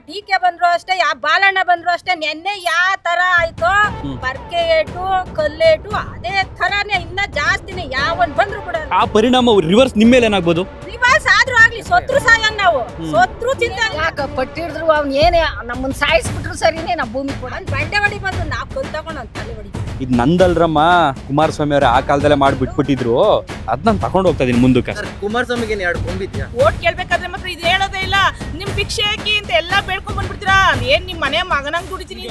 DK ಬಂದ್ರು ಅಷ್ಟೇ, ಯಾ ಬಾಲಣ್ಣ ಬಂದ್ರು ಅಷ್ಟೇ. ನೆನ್ನೆ ಯಾವ ತರ ಆಯ್ತು, ಬರ್ಕೆ ಏಟು ಕಲ್ಲೇಟು ಅದೇ ತರಾನೇ, ಇನ್ನ ಜಾಸ್ತಿನೇ ಯಾವನ್ ಬಂದ್ರು ಕೂಡ. ಆ ಪರಿಣಾಮ ರಿವರ್ಸ್ ನಿಮ್ಮ ಮೇಲೆ ಏನಾಗ್ಬೋದು? ರಿವರ್ಸ್ ಆದ್ರೂ ಆಗ್ಲಿ, ಸೊತ್ರು ಸಾಯನ್ ನಾವು, ಸೊತ್ರು ಚಿಂತೆ ಯಾಕ ಪಟ್ಟಿಡಿದ್ರು ಅವ್ನ ಏನೇ ನಮ್ಮನ್ನ ಸಾಯಿಸ್ಬಿಟ್ರು ಸರಿನೇ, ನಮ್ಮ ಭೂಮಿ ಕೂಡ ಬಂಡೆ ಹೊಡಿ ಬಂದು ನಾವು ಕಲ್ ತಗೊಂಡು ಅಂತ ತಲೆ ಹೊಡಿ. ಇದು ನಂದಲ್ರಮ್ಮ, ಕುಮಾರಸ್ವಾಮಿ ಅವ್ರೆ ಆ ಕಾಲದಲ್ಲೇ ಮಾಡ್ಬಿಟ್ಬಿಟ್ಟಿದ್ರು. ಅದ್ ನಾನು ತಗೊಂಡು ಹೋಗ್ತಾ ಇದೀನಿ ಮುಂದಕ್ಕೆ. ಕುಮಾರಸ್ವಾಮಿಗೆ ಎರಡು ಕೊಂಬಿದ್ಯಾ? ಓಟ್ ಕೇಳ್ಬೇಕಾದ್ರೆ ಮಾತ್ರ ಇದು ಹೇಳೋದೇ ಇಲ್ಲ, ನಿಮ್ ಭಿಕ್ಷೆ ಹಾಕಿ ಅಂತ ಎಲ್ಲಾ ಬೇಡ್ಕೊಂಡ್ ಬಂದ್ಬಿಡ್ತೀರಾ. ಏನ್ ನಿಮ್ ಮನೆ ಮಗನಂಗ್ ದುಡಿತೀನಿ.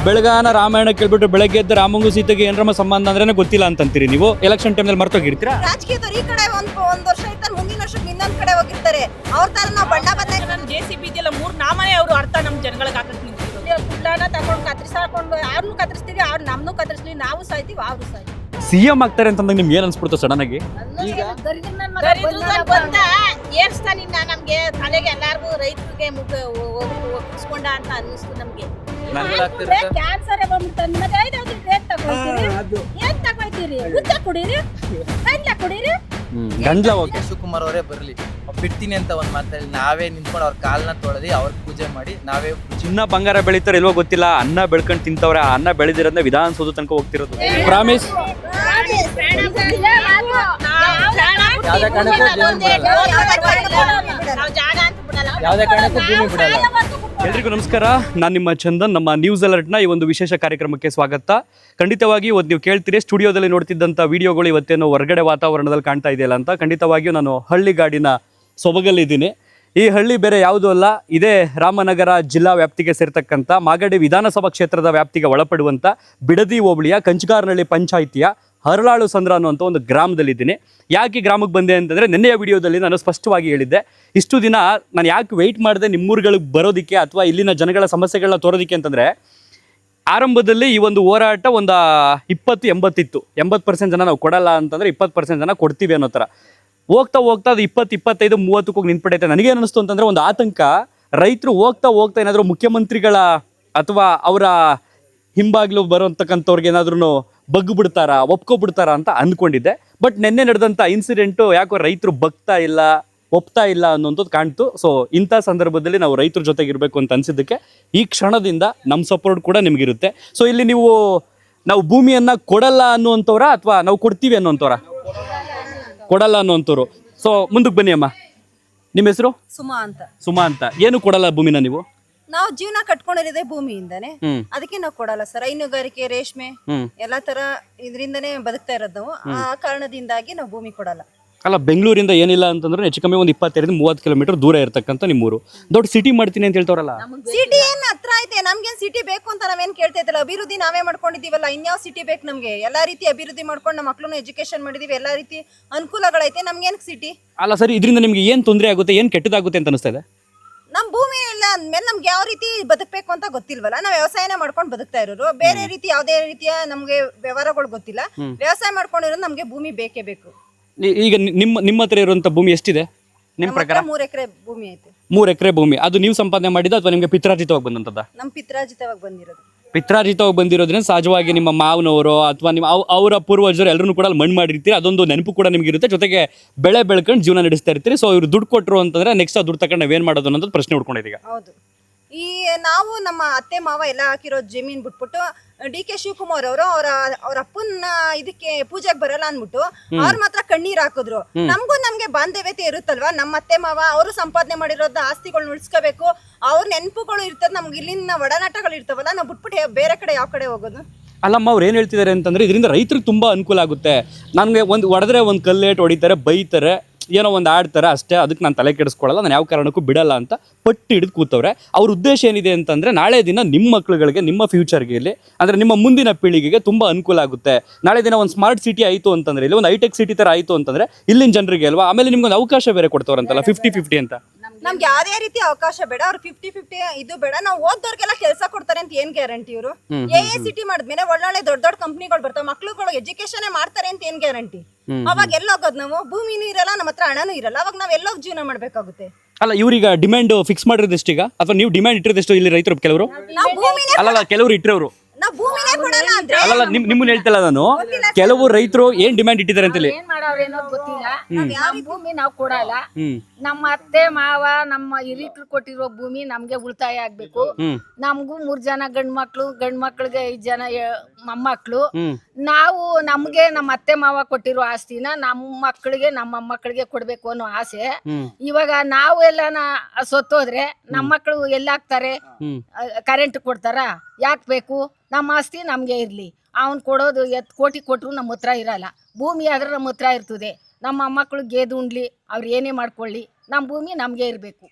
ಬೆಳಗಾನ ರಾಮಾಯಣ ಕೇಳ್ಬಿಟ್ಟು ಬೆಳಗ್ಗೆ ಎದ್ದು ರಾಮಂಗು ಸೀತೆಗೆ ಏನ್ರಮ್ಮ ಸಂಬಂಧ ಅಂದ್ರೆ ಗೊತ್ತಿಲ್ಲ ಅಂತಂತೀರಿ ನೀವು. ಎಲೆಕ್ಷನ್ ಟೈಮ್ನಲ್ಲಿ ಮರ್ತೋಗಿರ್ತೀರಾ? ರಾಜಕೀಯದವ್ರು ಈ ಕಡೆ ಒಂದ್ ವರ್ಷ ಇರ್ತಾರೆ, ಮುಂದಿನ ವರ್ಷಕ್ಕೆ ಇನ್ನೊಂದ್ ಕಡೆ ಹೋಗಿರ್ತಾರೆ. ಅವ್ರ ತರ ನಾವು ಬಣ್ಣ ಬದಲಾಯಿಸಿ ನಾನು JCB ಇದೆಲ್ಲ 3 ನಾಮನೇ ಅವರು ಅರ್ಥ ನಮ್ ಜನಗಳಿಗೆ ಹಾಕಕ್ ನಿಂತಿದ್ರು. ಕುಳ್ಳಾನ ತಗೊಂಡು ಕತ್ರಿಸಾಕೊಂಡು ಅವ್ರನ್ನೂ ಕತ್ತರಿಸ್ತೀವಿ, ಅವ್ರು ನಮ್ನು ಕತ್ತರಿಸ್ತೀವಿ, ನಾವು ಸಾಯ್ತೀವಿ, ಅವ್ರು ಸಾಯ್ತೀವಿ. CM ಆಗ್ತಾರೆ ಅಂತಂದಾಗ ನಿಮ್ಗೆ ಏನ್ ಅನ್ಸ್ಬಿಡ್ತು ಸಡನ್ ಆಗಿ? ಬಂದ ಏರ್ಸ್ತಾನಿನ್ನ ನಮ್ಗೆ ತಲೆಗೆ ಎಲ್ಲಾರ್ಗು ರೈತರಿಗೆ ಒಪ್ಪಿಸ್ಕೊಂಡ ಅಂತ ಅನ್ನಿಸ್ತು ನಮ್ಗೆ. ಕ್ಯಾನ್ಸರ್ ಬಂದ್ಬಿಡ್ತಾನೆ, ಮತ್ತೆ ಐದಾದ್ರು ಏನ್ ತಗೊಳ್ತೀರಿ, ಏನ್ ತಗೊಳ್ತೀರಿ? ಉದ್ದ ಕುಡೀರಿ, ಗಂಡ್ಲ ಕುಡೀರಿ. ಗಂಡ್ಲ ಹೋಗಿ ಶಿವಕುಮಾರ್ ಅವರೇ ಬರ್ಲಿ, ಬಿಡ್ತೀನಿ ಅಂತ ಒಂದ್ ಮಾತಾಡಿ ನಾವೇ ನಿಂತ್ಕೊಂಡು ಅವ್ರ ಕಾಲ್ನ ತೊಳೆದಿ ಅವ್ರ ಪೂಜೆ ಮಾಡಿ ನಾವೇ. ಚಿನ್ನ ಬಂಗಾರ ಬೆಳಿತಾರೆ ಇಲ್ವೋ ಗೊತ್ತಿಲ್ಲ, ಅನ್ನ ಬೆಳ್ಕೊಂಡ್ ತಿಂತವ್ರೆ. ಆ ಅನ್ನ ಬೆಳೆದಿರೋದ್ನ ವಿಧಾನಸೌಧ ತನಕ ಹೋಗ್ತಿರೋದು. ಪ್ರಾಮಿಸ್ ಯಾವ್ದೇ ಕಾರಣಕ್ಕೂ ಭೂಮಿ ಬಿಡಲ್ಲ. ಎಲ್ರಿಗೂ ನಮಸ್ಕಾರ, ನಾನು ನಿಮ್ಮ ಚಂದನ್. ನಮ್ಮ ನ್ಯೂಸ್ ಅಲರ್ಟ್ನ ಈ ಒಂದು ವಿಶೇಷ ಕಾರ್ಯಕ್ರಮಕ್ಕೆ ಸ್ವಾಗತ. ಖಂಡಿತವಾಗಿ ಇವತ್ತು ನೀವು ಕೇಳ್ತೀರಿ, ಸ್ಟುಡಿಯೋದಲ್ಲಿ ನೋಡ್ತಿದ್ದಂಥ ವಿಡಿಯೋಗಳು ಇವತ್ತೇನೋ ಹೊರಗಡೆ ವಾತಾವರಣದಲ್ಲಿ ಕಾಣ್ತಾ ಇದೆಯಲ್ಲ ಅಂತ. ಖಂಡಿತವಾಗಿಯೂ ನಾನು ಹಳ್ಳಿಗಾಡಿನ ಸೊಬಗಲ್ಲಿದ್ದೀನಿ. ಈ ಹಳ್ಳಿ ಬೇರೆ ಯಾವುದೂ ಅಲ್ಲ, ಇದೇ ರಾಮನಗರ ಜಿಲ್ಲಾ ವ್ಯಾಪ್ತಿಗೆ ಸೇರ್ತಕ್ಕಂಥ ಮಾಗಡಿ ವಿಧಾನಸಭಾ ಕ್ಷೇತ್ರದ ವ್ಯಾಪ್ತಿಗೆ ಒಳಪಡುವಂಥ ಬಿಡದಿ ಹೋಬಳಿಯ ಕಂಚಗಾರನಹಳ್ಳಿ ಪಂಚಾಯಿತಿಯ ಹರಳಾಳು ಸಂದ್ರ ಅನ್ನುವಂಥ ಒಂದು ಗ್ರಾಮದಲ್ಲಿದ್ದೀನಿ. ಯಾಕೆ ಗ್ರಾಮಕ್ಕೆ ಬಂದೆ ಅಂತಂದರೆ, ನಿನ್ನೆಯ ವಿಡಿಯೋದಲ್ಲಿ ನಾನು ಸ್ಪಷ್ಟವಾಗಿ ಹೇಳಿದ್ದೆ, ಇಷ್ಟು ದಿನ ನಾನು ಯಾಕೆ ವೆಯ್ಟ್ ಮಾಡಿದೆ ನಿಮ್ಮೂರುಗಳಿಗೆ ಬರೋದಕ್ಕೆ ಅಥವಾ ಇಲ್ಲಿನ ಜನಗಳ ಸಮಸ್ಯೆಗಳನ್ನ ತೋರೋದಕ್ಕೆ ಅಂತಂದರೆ, ಆರಂಭದಲ್ಲಿ ಈ ಒಂದು ಹೋರಾಟ ಒಂದು 20-80 ಇತ್ತು. 80% ಜನ ನಾವು ಕೊಡಲ್ಲ ಅಂತಂದರೆ 20% ಜನ ಕೊಡ್ತೀವಿ ಅನ್ನೋ ಥರ. ಹೋಗ್ತಾ ಹೋಗ್ತಾ ಅದು 20-25-30 ಹೋಗಿ ನಿಂತ್ಬಿಟ್ಟೈತೆ. ನನಗೇನು ಅನ್ನಿಸ್ತು ಅಂತಂದರೆ, ಒಂದು ಆತಂಕ. ರೈತರು ಹೋಗ್ತಾ ಹೋಗ್ತಾ ಏನಾದರೂ ಮುಖ್ಯಮಂತ್ರಿಗಳ ಅಥವಾ ಅವರ ಹಿಂಬಾಗ್ಲು ಬರೋಂತಕ್ಕಂಥವ್ರಿಗೆ ಏನಾದ್ರೂ ಬಗ್ಬಿಡ್ತಾರಾ, ಒಪ್ಕೊಬಿಡ್ತಾರಾ ಅಂತ ಅಂದ್ಕೊಂಡಿದ್ದೆ. ಬಟ್ ನಿನ್ನೆ ನಡೆದಂಥ ಇನ್ಸಿಡೆಂಟು ಯಾಕೋ ರೈತರು ಬಗ್ತಾ ಇಲ್ಲ, ಒಪ್ತಾ ಇಲ್ಲ ಅನ್ನೋಂಥದ್ದು ಕಾಣ್ತು. ಸೊ ಇಂಥ ಸಂದರ್ಭದಲ್ಲಿ ನಾವು ರೈತರ ಜೊತೆಗಿರಬೇಕು ಅಂತ ಅನಿಸಿದ್ದಕ್ಕೆ ಈ ಕ್ಷಣದಿಂದ ನಮ್ಮ ಸಪೋರ್ಟ್ ಕೂಡ ನಿಮಗಿರುತ್ತೆ. ಸೊ ಇಲ್ಲಿ ನಾವು ಭೂಮಿಯನ್ನು ಕೊಡಲ್ಲ ಅನ್ನುವಂಥವ್ರ ಅಥವಾ ನಾವು ಕೊಡ್ತೀವಿ ಅನ್ನೋಂಥವ್ರ? ಕೊಡಲ್ಲ ಅನ್ನೋಂಥವ್ರು. ಸೊ ಮುಂದಕ್ಕೆ ಬನ್ನಿ ಅಮ್ಮ, ನಿಮ್ಮ ಹೆಸರು? ಸುಮಾ ಅಂತ. ಏನು ಕೊಡಲ್ಲ ಭೂಮಿನ ನೀವು? ನಾವು ಜೀವನ ಕಟ್ಕೊಂಡಿರೋದೇ ಭೂಮಿಯಿಂದಾನೆ, ಅದಕ್ಕೆ ನಾವು ಕೊಡಲ್ಲ ಸರ್. ಹೈನುಗಾರಿಕೆ, ರೇಷ್ಮೆ ಎಲ್ಲಾ ತರ ಇದರಿಂದನೇ ಬದುಕ್ತಾ ಇರೋದು ನಾವು. ಆ ಕಾರಣದಿಂದಾಗಿ ನಾವು ಭೂಮಿ ಕೊಡಲ್ಲ. ಅಲ್ಲ, ಬೆಂಗಳೂರಿಂದ ಏನಿಲ್ಲ ಅಂತಂದ್ರೆ ಹೆಚ್ಚು ಕಮ್ಮಿ ಒಂದು 25-30 ಕಿಲೋಮೀಟರ್ ದೂರ ಇರ್ತಕ್ಕಂಥ ನಿಮ್ಮೂರು. ದೊಡ್ಡ ಸಿಟಿ ಮಾಡ್ತೀನಿ ಅಂತ ಹೇಳ್ತಾರಲ್ಲ. ಸಿಟಿ ಏನ್ ಹತ್ರ ಐತೆ, ನಮ್ಗೇನ್ ಸಿಟಿ ಬೇಕು ಅಂತ ನಾವೇನ್ ಕೇಳ್ತಾ ಇದ್ದಲ್ಲ. ಅಭಿವೃದ್ಧಿ ನಾವೇ ಮಾಡ್ಕೊಂಡಿದೀವಲ್ಲ, ಇನ್ಯಾವ ಸಿಟಿ ಬೇಕು ನಮ್ಗೆ? ಎಲ್ಲಾ ರೀತಿ ಅಭಿವೃದ್ಧಿ ಮಾಡ್ಕೊಂಡು ನಮ್ಮ ಮಕ್ಳನ್ನ ಎಜುಕೇಶನ್ ಮಾಡಿದೀವಿ, ಎಲ್ಲಾ ರೀತಿ ಅನುಕೂಲಗಳೈತೆ, ನಮ್ಗೇನ್ ಸಿಟಿ? ಅಲ್ಲ ಸರಿ, ಇದರಿಂದ ನಿಮ್ಗೆ ಏನ್ ತೊಂದರೆ ಆಗುತ್ತೆ, ಏನ್ ಕೆಟ್ಟದಾಗುತ್ತೆ ಅಂತ ಅನಿಸ್ತಾ ಇದೆ? ನಮ್ ಭೂಮಿ ಇಲ್ಲ ಅಂದ್ಮೇಲೆ ನಮ್ಗೆ ಯಾವ ರೀತಿ ಬದುಕಬೇಕು ಅಂತ ಗೊತ್ತಿಲ್ವಲ್ಲ. ನಾವ್ ವ್ಯವಸಾಯನ ಮಾಡ್ಕೊಂಡು ಬದುಕ್ತಾ ಇರೋರು. ಬೇರೆ ರೀತಿ ಯಾವ್ದೇ ರೀತಿಯ ನಮ್ಗೆ ವ್ಯವಹಾರಗಳು ಗೊತ್ತಿಲ್ಲ. ವ್ಯವಸಾಯ ಮಾಡ್ಕೊಂಡಿರೋದು ನಮ್ಗೆ ಭೂಮಿ ಬೇಕೇ ಬೇಕು. ಈಗ ನಿಮ್ಮ ಹತ್ರ ಇರುವಂತ ಭೂಮಿ ಎಷ್ಟಿದೆ ನಿಮ್ ಪ್ರಕಾರ? 3 ಎಕರೆ ಭೂಮಿ ಐತೆ. 3 ಎಕರೆ ಭೂಮಿ. ಅದು ನೀವು ಸಂಪಾದನೆ ಮಾಡಿದ ಅಥವಾ ನಿಮ್ಗೆ ಪಿತ್ರಾರ್ಜಿತವಾಗಿ ಬಂದಂತದ? ನಮ್ ಪಿತ್ರಾರ್ಜಿತವಾಗಿ ಬಂದಿರೋದು. ಪಿತ್ರಾರ್ಜಿತವಾಗಿ ಬಂದಿರೋದ್ರಿಂದ ಸಹಜವಾಗಿ ನಿಮ್ಮ ಮಾವನವರು ಅಥವಾ ನಿಮ್ಮ ಅವರ ಪೂರ್ವಜರು ಎಲ್ಲರೂ ಕೂಡ ಮಣ್ಣು ಮಾಡಿರ್ತೀರಿ. ಅದೊಂದು ನೆನಪು ಕೂಡ ನಿಮ್ಗೆ ಇರುತ್ತೆ. ಜೊತೆಗೆ ಬೆಳೆ ಬೆಳ್ಕೊಂಡು ಜೀವನ ನಡೆಸ್ತಾ ಇರ್ತೀರಿ. ಸೊ ಇವ್ರು ದುಡ್ಡು ಕೊಟ್ಟರು ಅಂತಂದ್ರೆ ನೆಕ್ಸ್ಟ್ ಆ ದುಡ್ಡು ತಗೊಂಡು ನಾವೇನ್ ಮಾಡೋದು ಅನ್ನೋದು ಪ್ರಶ್ನೆ ಹುಡ್ಕೊಂಡಿದ್ದೀಗ. ಹೌದು, ಈ ನಾವು ನಮ್ಮ ಅತ್ತೆ ಮಾವ ಎಲ್ಲ ಹಾಕಿರೋ ಜಮೀನ್ ಬಿಟ್ಬಿಟ್ಟು DK ಶಿವಕುಮಾರ್ ಅವರು ಅವ್ರ ಅಪ್ಪನ ಇದಕ್ಕೆ ಪೂಜೆಗೆ ಬರಲ್ಲ ಅಂದ್ಬಿಟ್ಟು ಅವ್ರ ಮಾತ್ರ ಕಣ್ಣೀರ್ ಹಾಕಿದ್ರು. ನಮ್ಗೆ ಬಾಂಧವ್ಯತೆ ಇರುತ್ತಲ್ವಾ, ನಮ್ಮ ಅತ್ತೆ ಮಾವ ಅವರು ಸಂಪಾದನೆ ಮಾಡಿರೋದ ಆಸ್ತಿಗಳನ್ನ ಉಳಿಸ್ಕೋಬೇಕು, ಅವ್ರ ನೆನಪುಗಳು ಇರ್ತದೆ, ನಮ್ಗೆ ಇಲ್ಲಿನ ಒಡನಾಟಗಳು ಇರ್ತಾವಲ್ಲ, ನಾವು ಬಿಟ್ಬಿಟ್ಟು ಬೇರೆ ಕಡೆ ಯಾವ ಕಡೆ ಹೋಗೋದು? ಅಲ್ಲಮ್ಮ, ಅವ್ರು ಏನು ಹೇಳ್ತಿದ್ದಾರೆ ಅಂತಂದ್ರೆ, ಇದರಿಂದ ರೈತರಿಗೆ ತುಂಬಾ ಅನುಕೂಲ ಆಗುತ್ತೆ. ನನಗೆ ಒಂದು ಹೊಡೆದ್ರೆ ಒಂದು ಕಲ್ಲೇಟ್ ಹೊಡಿತಾರೆ, ಬೈತಾರೆ, ಏನೋ ಒಂದು ಆಡ್ತಾರೆ ಅಷ್ಟೇ, ಅದಕ್ಕೆ ನಾನು ತಲೆ ಕೆಡಿಸ್ಕೊಳ್ಳಲ್ಲ, ನಾನು ಯಾವ ಕಾರಣಕ್ಕೂ ಬಿಡಲ್ಲ ಅಂತ ಪಟ್ಟಿ ಹಿಡಿದು ಕೂತವ್ರೆ. ಅವ್ರ ಉದ್ದೇಶ ಏನಿದೆ ಅಂತಂದರೆ, ನಾಳೆ ದಿನ ನಿಮ್ಮ ಮಕ್ಳುಗಳಿಗೆ, ನಿಮ್ಮ ಫ್ಯೂಚರ್ಗೆ, ಇಲ್ಲಿ ಅಂದರೆ ನಿಮ್ಮ ಮುಂದಿನ ಪೀಳಿಗೆಗೆ ತುಂಬ ಅನುಕೂಲ ಆಗುತ್ತೆ. ನಾಳೆ ದಿನ ಒಂದು ಸ್ಮಾರ್ಟ್ ಸಿಟಿ ಆಯಿತು ಅಂತಂದರೆ, ಇಲ್ಲಿ ಒಂದು ಹೈಟೆಕ್ ಸಿಟಿ ಥರ ಆಯಿತು ಅಂತಂದರೆ ಇಲ್ಲಿನ ಜನರಿಗೆ ಅಲ್ವಾ. ಆಮೇಲೆ ನಿಮ್ಗೊಂದು ಅವಕಾಶ ಬೇರೆ ಕೊಡ್ತವ್ರಂತಲ್ಲ, 50-50 ಅಂತ. ನಮ್ಗೆ ಯಾವ್ದೇ ರೀತಿ ಅವಕಾಶ ಬೇಡ, ಅವ್ರು 50-50 ಇದು ಬೇಡ. ನಾವು ಓದ್ದವ್ರಿಗೆಲ್ಲ ಕೆಲಸ ಕೊಡ್ತಾರೆ ಅಂತ ಏನ್ ಗ್ಯಾರಂಟಿ? ಇವರು ಸಿಟಿ ಮಾಡಿದ್ಮೇಲೆ ಒಳ್ಳೊಳ್ಳೆ ದೊಡ್ಡ ಕಂಪ್ನಿಗಳು ಬರ್ತಾವೆ, ಮಕ್ಳುಗಳು ಎಜುಕೇಶನ್ ಮಾಡ್ತಾರೆ ಅಂತ ಏನ್ ಗ್ಯಾರಂಟಿ? ಅವಾಗ ಎಲ್ಲೋಗೋದು ನಾವು? ಭೂಮಿನೂ ಇರಲ್ಲ, ನಮ್ಮ ಹತ್ರ ಹಣನೂ ಇರಲ್ಲ, ಅವಾಗ ನಾವ್ ಎಲ್ಲೋಗ್ ಜೀವನ ಮಾಡ್ಬೇಕಾಗುತ್ತೆ. ಅಲ್ಲ, ಇವ್ರೀಗ ಡಿಮ್ಯಾಂಡ್ ಫಿಕ್ಸ್ ಮಾಡಿರೋದೆಷ್ಟು ಈಗ, ಅಥವಾ ನೀವು ಡಿಮ್ಯಾಂಡ್ ಇಟ್ಟಿರೋದೆಷ್ಟು ಇಲ್ಲಿ ರೈತರು? ಕೆಲವರು ಅಲ್ಲ, ಕೆಲವರು ಇಟ್ಟಿರೋರು ನಾವ್ ಭೂಮಿನೇ ಕೊಡಲ್ಲ ಅಂದ್ರೆ ಅಲ್ಲಲ್ಲ ನಿಮ್ಮನ್ನ ಹೇಳ್ತಿಲ್ಲ ನಾನು. ಕೆಲವು ರೈತರು ಏನ್ ಡಿಮ್ಯಾಂಡ್ ಇಟ್ಟಿದ್ದಾರೆ ಅಂತ ಹೇಳಿ. ಏನ್ ಮಾಡವ್ರೆ ಅನ್ನೋದು ಗೊತ್ತಿಲ್ಲ. ನಮ್ ಭೂಮಿ ನಾವ್ ಕೊಡಲ್ಲ. ಹ್ಮ್ ನಮ್ಮ ಅತ್ತೆ ಮಾವ ನಮ್ಮ ಹಿರಿಕರು ಕೊಟ್ಟಿರೋ ಭೂಮಿ ನಮ್ಗೆ ಉಳಿತಾಯ ಆಗ್ಬೇಕು. ನಮ್ಗೂ 3 ಜನ ಗಂಡ್ ಮಕ್ಳಿಗೆ 5 ಜನ ಮೊಮ್ಮಕ್ಳು. ನಾವು ನಮ್ಗೆ ನಮ್ಮ ಅತ್ತೆ ಮಾವ ಕೊಟ್ಟಿರೋ ಆಸ್ತಿನ ನಮ್ಮ ಮಕ್ಕಳಿಗೆ ನಮ್ಮ ಮೊಮ್ಮಕ್ಕಳಿಗೆ ಕೊಡ್ಬೇಕು ಅನ್ನೋ ಆಸೆ. ಇವಾಗ ನಾವು ಎಲ್ಲಾನ ಸೊತ್ತೋದ್ರೆ ನಮ್ಮ ಮಕ್ಕಳು ಎಲ್ಲಾಗ್ತಾರೆ? ಕರೆಂಟ್ ಕೊಡ್ತಾರ? ಯಾಕೆ ಬೇಕು? ನಮ್ಮ ಆಸ್ತಿ ನಮ್ಗೆ ಇರ್ಲಿ. ಅವ್ನ್ ಕೊಡೋದು 1 ಕೋಟಿ ಕೊಟ್ರು ನಮ್ಮ ಹತ್ರ ಇರಲ್ಲ. ಭೂಮಿ ಆದ್ರೆ ನಮ್ಮ ಹತ್ರ ಇರ್ತದೆ. ನಮ್ಮ ಮಕ್ಕಳು ಗೇದು ಉಂಡ್ಲಿ, ಅವ್ರು ಏನೇ ಮಾಡ್ಕೊಳ್ಳಿ, ನಮ್ಮ ಭೂಮಿ ನಮ್ಗೆ ಇರ್ಬೇಕು.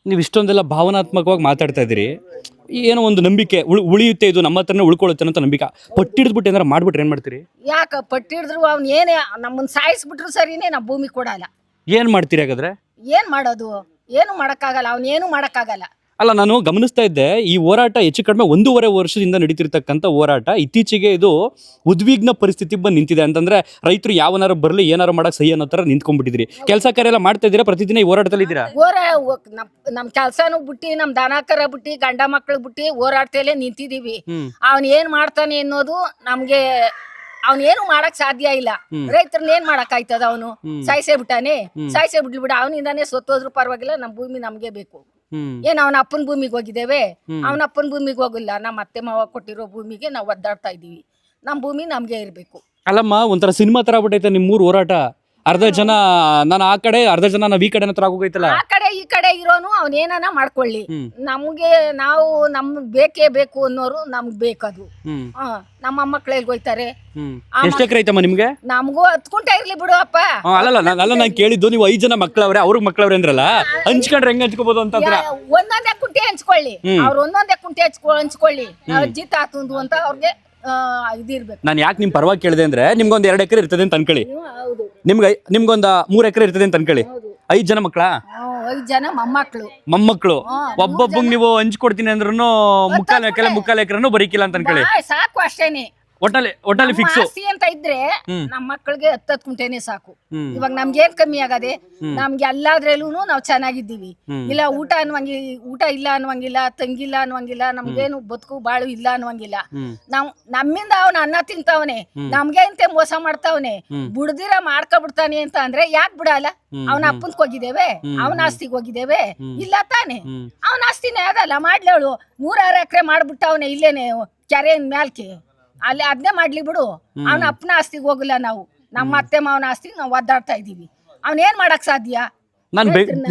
ನೀವು ಇಷ್ಟೊಂದೆಲ್ಲ ಭಾವನಾತ್ಮಕವಾಗಿ ಮಾತಾಡ್ತಾ ಇದ್ದೀರಿ. ಏನೋ ಒಂದು ನಂಬಿಕೆ ಉಳಿಯುತ್ತೆ, ಇದು ನಮ್ಮ ಹತ್ರನೇ ಉಳ್ಕೊಳ್ಳುತ್ತೆ ಅಂತ ನಂಬಿಕೆ. ಪಟ್ಟಿಡ್ದ್ಬಿಟ್ಟು ಏನಾರ ಮಾಡ್ಬಿಟ್ರೆ ಏನ್ ಮಾಡ್ತೀರಿ? ಯಾಕೆ ಪಟ್ಟಿಡಿದ್ರು ಅವ್ನು ಏನೇ ನಮ್ಮನ್ನ ಸಾಯಿಸ್ಬಿಟ್ರು ಸರಿನೇ, ನಾವು ಭೂಮಿ ಕೊಡಲ್ಲ. ಏನ್ ಮಾಡ್ತೀರಿ ಹಾಗಾದ್ರೆ? ಏನ್ ಮಾಡೋದು? ಏನು ಮಾಡಕ್ಕಾಗಲ್ಲ. ಅವ್ನೇನು ಮಾಡಕ್ಕಾಗಲ್ಲ. ಅಲ್ಲ, ನಾನು ಗಮನಿಸ್ತಾ ಇದ್ದೆ, ಈ ಹೋರಾಟ ಹೆಚ್ಚು ಕಡಿಮೆ 1.5 ವರ್ಷದಿಂದ ನಡೀತಿರ್ತಕ್ಕಂಥ ಹೋರಾಟ ಇತ್ತೀಚೆಗೆ ಇದು ಉದ್ವಿಗ್ನ ಪರಿಸ್ಥಿತಿ ಬಂದು ನಿಂತಿದೆ. ಅಂತಂದ್ರೆ ರೈತರು ಯಾವನಾರು ಬರಲಿ ಏನಾರು ಮಾಡಕ್ ಸಹಿ ಅನ್ನೋ ತರ ನಿಂತ್ಕೊಂಡ್ಬಿಟ್ಟಿದ್ರಿ. ಕೆಲಸ ಕಾರ್ಯ ಎಲ್ಲ ಮಾಡ್ತಾ ಇದ್ದೀರಾ? ಪ್ರತಿದಿನ ಈ ಹೋರಾಟದಲ್ಲಿ ಇದ್ದೀರಾ? ನಮ್ ಕೆಲ್ಸನೂ ಬಿಟ್ಟಿ, ನಮ್ ದನಕರ ಬಿಟ್ಟಿ, ಗಂಡ ಮಕ್ಳು ಬಿಟ್ಟಿ ಹೋರಾಟದಲ್ಲೇ ನಿಂತಿದೀವಿ. ಅವ್ನ್ ಏನ್ ಮಾಡ್ತಾನೆ ಅನ್ನೋದು ನಮ್ಗೆ ಅವ್ನೇನು ಮಾಡಕ್ ಸಾಧ್ಯ ಇಲ್ಲ. ರೈತರನ್ನ ಏನ್ ಮಾಡಕ್ ಆಯ್ತದ? ಅವನು ಸಾಯಿಸೇ ಬಿಟ್ಟಾನೆ. ಸಾಯಿಸೇ ಬಿಡ್ಲಿ ಅವನಿಂದಾನೇ ಸೊತ್ತೋದ್ರು ಪರವಾಗಿಲ್ಲ, ನಮ್ ಭೂಮಿ ನಮ್ಗೆ ಬೇಕು. ಏನ್ ಅವನ ಅಪ್ಪನ ಭೂಮಿಗೆ ಹೋಗಿದ್ದೇವೆ? ಅವನ ಅಪ್ಪನ ಭೂಮಿಗೆ ಹೋಗಿಲ್ಲ. ನಮ್ಮ ಅತ್ತೆ ಮಾವ ಕೊಟ್ಟಿರೋ ಭೂಮಿಗೆ ನಾವು ಒದ್ದಾಡ್ತಾ ಇದೀವಿ. ನಮ್ ಭೂಮಿ ನಮ್ಗೆ ಇರ್ಬೇಕು. ಅಲ್ಲಮ್ಮ, ಒಂಥರ ಸಿನಿಮಾ ತರ ಆಗ್ಬಿಟ್ಟೈತೆ ನಿಮ್ಮೂರ್ ಹೋರಾಟ. ಅರ್ಧ ಜನ ನಾನು ಆ ಕಡೆ, ಅರ್ಧ ಜನ ನಾವ್ ಈ ಕಡೆ ತರ ಆಗೋಗೈತಲ್ಲ. ಆ ಕಡೆ ಈ ಕಡೆ ಇರೋನು ಅವನೇನ ಮಾಡ್ಕೊಳ್ಳಿ. ನಮ್ಗೆ ನಾವು ಬೇಕೇ ಬೇಕು ಅನ್ನೋರು ನಮ್ಗ್ ಬೇಕದು. ನಮ್ಮ ಮಕ್ಳು ಎಲ್ಗೋಯ್ತಾರೆ? ಎಷ್ಟು ಎಕರೆ ಐತಮ್ಮ ನಿಮ್ಗೆ? ನಮಗೂ 10 ಗುಂಟೆ ಇರ್ಲಿ ಬಿಡು ಅಪ್ಪ. ಅಲ್ಲ ನಾನು ಕೇಳಿದ್ದು, ನೀವು 5 ಜನ ಮಕ್ಳವ್ರೆ, ಅವ್ರಿಗೆ ಮಕ್ಳವ್ರೆ ಅಂದ್ರಲ್ಲ, ಹಂಚ್ಕೊಂಡ್ರೆ ಹೆಂಗ್ ಹಂಚ್ಕೋಬಹುದು ಅಂತ. ಒಂದೊಂದೇ ಕುಂಟೆ ಹಂಚ್ಕೊಳ್ಳಿ, ಅವ್ರು ಒಂದೊಂದೇ ಕುಂಟೆ ಹಂಚ್ಕೊಳ್ಳಿ. ಅಜ್ಜಿ ತಾತಂದು ಅಂತ ಅವ್ರಿಗೆ ಇದಿರ್ಬೇಕು. ನಾನು ಯಾಕೆ ನಿಮ್ ಪರವಾಗಿ ಕೇಳಿದೆ ಅಂದ್ರೆ, ನಿಮ್ಗೊಂದ್ 2 ಎಕರೆ ಇರ್ತದೆ ಅಂತ ಅನ್ಕೊಳ್ಳಿ, ನಿಮ್ಗೊಂದ 3 ಎಕರೆ ಇರ್ತದೆ ಅಂತ ಅನ್ಕೊಳ್ಳಿ. 5 ಜನ ಮಕ್ಳ? 5 ಜನ ಮೊಮ್ಮಕ್ಳು. ಒಬ್ಬೊಬ್ಬಂಗ್ ನೀವು ಹಂಚ್ಕೊಡ್ತೀನಿ ಅಂದ್ರೂ ಮುಕ್ಕಾಲ್ ಎಕರೆನೂ ಬರೀಕಿಲ್ಲ ಅಂತ ಅನ್ಕೊಳ್ಳಿ. ಸಾಕು ಅಷ್ಟೇನೆ. ಒಟ್ಟಲ್ಲಿ ಫಿಕ್ಸ್ ಆಸ್ತಿ ಅಂತ ಇದ್ರೆ ನಮ್ಮ ಮಕ್ಕಳಿಗೆ 10 ಗುಂಟೆನೆ ಸಾಕು. ಇವಾಗ ನಮ್ಗೆ ಏನ್ ಕಮ್ಮಿ ಆಗದೆ? ನಮ್ಗೆ ಎಲ್ಲಾದ್ರಲ್ಲೂ ನಾವ್ ಚೆನ್ನಾಗಿದ್ದೀವಿ. ಇಲ್ಲ ಊಟ ಇಲ್ಲ ಅನ್ನುವಂಗಿಲ್ಲ, ತಂಗಿಲ್ಲ ಅನ್ನುವಂಗಿಲ್ಲ, ನಮ್ಗೇನು ಬದುಕು ಬಾಳು ಇಲ್ಲ ಅನ್ನುವಂಗಿಲ್ಲ. ನಾವ್ ನಮ್ಮಿಂದ ಅವನ ಅನ್ನ ತಿಂತಾವನೆ, ನಮ್ಗೆ ಇಂತೆ ಮೋಸ ಮಾಡ್ತಾವನೆ, ಬುಡ್ದಿರ ಮಾಡ್ಕೊಬಿಡ್ತಾನೆ ಅಂತ ಅಂದ್ರೆ ಯಾಕೆ ಬಿಡಲ್ಲ? ಅವನ ಅಪ್ಪನ್ಕ್ ಹೋಗಿದ್ದೇವೆ, ಅವನ ಆಸ್ತಿಗೆ ಹೋಗಿದ್ದೇವೆ? ಇಲ್ಲ ತಾನೆ. ಅವನ ಆಸ್ತಿನೇ ಅದಲ್ಲ, ಮಾಡ್ಲೇಳು. 3-6 ಎಕರೆ ಮಾಡ್ಬಿಟ್ಟವನೆ ಇಲ್ಲೇನೆ ಕೆರೆ ಮ್ಯಾಲ್ಕೆ. ಅಲ್ಲಿ ಅದನ್ನೇ ಮಾಡ್ಲಿ ಬಿಡು. ಅವನ ಅಪ್ಪನ ಆಸ್ತಿಗೆ ಹೋಗಿಲ್ಲ ನಾವು. ನಮ್ಮ ಅತ್ತೆ ಮಾವನ ಆಸ್ತಿಗೆ ನಾವು ಒದ್ದಾಡ್ತಾ ಇದೀವಿ. ಅವನೇನ್ ಮಾಡಕ್ ಸಾಧ್ಯ?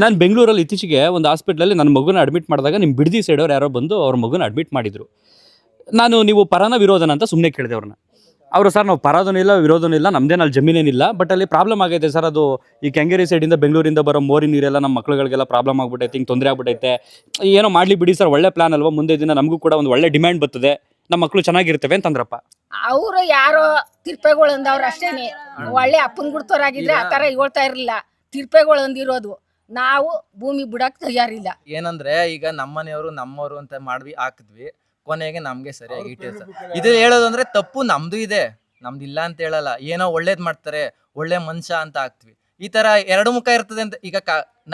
ನಾನು ಬೆಂಗಳೂರಲ್ಲಿ ಇತ್ತೀಚೆಗೆ ಒಂದು ಹಾಸ್ಪಿಟ್ಲಲ್ಲಿ ನನ್ನ ಮಗುನ ಅಡ್ಮಿಟ್ ಮಾಡಿದಾಗ ನಿಮ್ಮ ಬಿಡದಿ ಸೈಡ್ ಅವ್ರು ಯಾರೋ ಬಂದು ಅವ್ರ ಮಗುನ ಅಡ್ಮಿಟ್ ಮಾಡಿದ್ರು. ನೀವು ಪರನ ವಿರೋಧನ ಅಂತ ಸುಮ್ಮನೆ ಕೇಳಿದೆ ಅವ್ರನ್ನ. ಅವರು ಸರ್ ನಾವು ಪರದೂ ಇಲ್ಲ ವಿರೋಧನೂ ಇಲ್ಲ, ನಮ್ದೇನು ಅಲ್ಲಿ ಜಮೀನೇನಿಲ್ಲ, ಬಟ್ ಅಲ್ಲಿ ಪ್ರಾಬ್ಲಮ್ ಆಗೈತೆ ಸರ್. ಅದು ಈ ಕೆಂಗೇರಿ ಸೈಡಿಂದ ಬೆಂಗಳೂರಿಂದ ಬರೋ ಮೋರಿ ನೀರೆಲ್ಲ ನಮ್ಮ ಮಕ್ಳುಗಳಿಗೆಲ್ಲ ಪ್ರಾಬ್ಲಮ್ ಆಗ್ಬಿಟ್ಟೈತೆ, ಹಿಂಗೆ ತೊಂದರೆ ಆಗ್ಬಿಟ್ಟೈತೆ. ಏನೋ ಮಾಡಲಿ ಬಿಡಿ ಸರ್, ಒಳ್ಳೆ ಪ್ಲಾನ್ ಅಲ್ವಾ, ಮುಂದೆ ದಿನ ನಮಗೂ ಕೂಡ ಒಂದು ಒಳ್ಳೆ ಡಿಮ್ಯಾಂಡ್ ಬರ್ತದೆ, ನಮ್ಮ ಮಕ್ಕಳು ಚೆನ್ನಾಗಿರ್ತವೆ ಅಂತಂದ್ರಪ್ಪ. ಅವರು ಯಾರೋ ತಿರ್ಪೆಗಳು ಅಂದವ್ರು ಅಷ್ಟೇನೆ. ಒಳ್ಳೆ ಅಪ್ಪನ್ ಗುಡ್ತೋರಾಗಿದ್ರೆ ಆ ತರ ಹೇಳ್ತಾ ಇರ್ಲಿಲ್ಲ. ತಿರ್ಪೆಗಳು ಅಂದಿರೋದು. ನಾವು ಭೂಮಿ ಬಿಡಕ್ ತಯಾರಿಲ್ಲ. ಏನಂದ್ರೆ ಈಗ ನಮ್ಮನೆಯವರು ನಮ್ಮವರು ಅಂತ ಹಾಕಿದ್ವಿ, ಕೊನೆಗೆ ನಮ್ಗೆ ಸರಿಯಾಗಿ ಇದು ಹೇಳೋದು ಅಂದ್ರೆ ತಪ್ಪು ನಮ್ದು ಇದೆ, ನಮ್ದಿಲ್ಲ ಅಂತ ಹೇಳಲ್ಲ. ಏನೋ ಒಳ್ಳೇದ್ ಮಾಡ್ತಾರೆ, ಒಳ್ಳೆ ಮನುಷ್ಯ ಅಂತ ಹಾಕ್ತಿವಿ. ಈ ತರ 2 ಮುಖ ಇರ್ತದೆ ಅಂತ. ಈಗ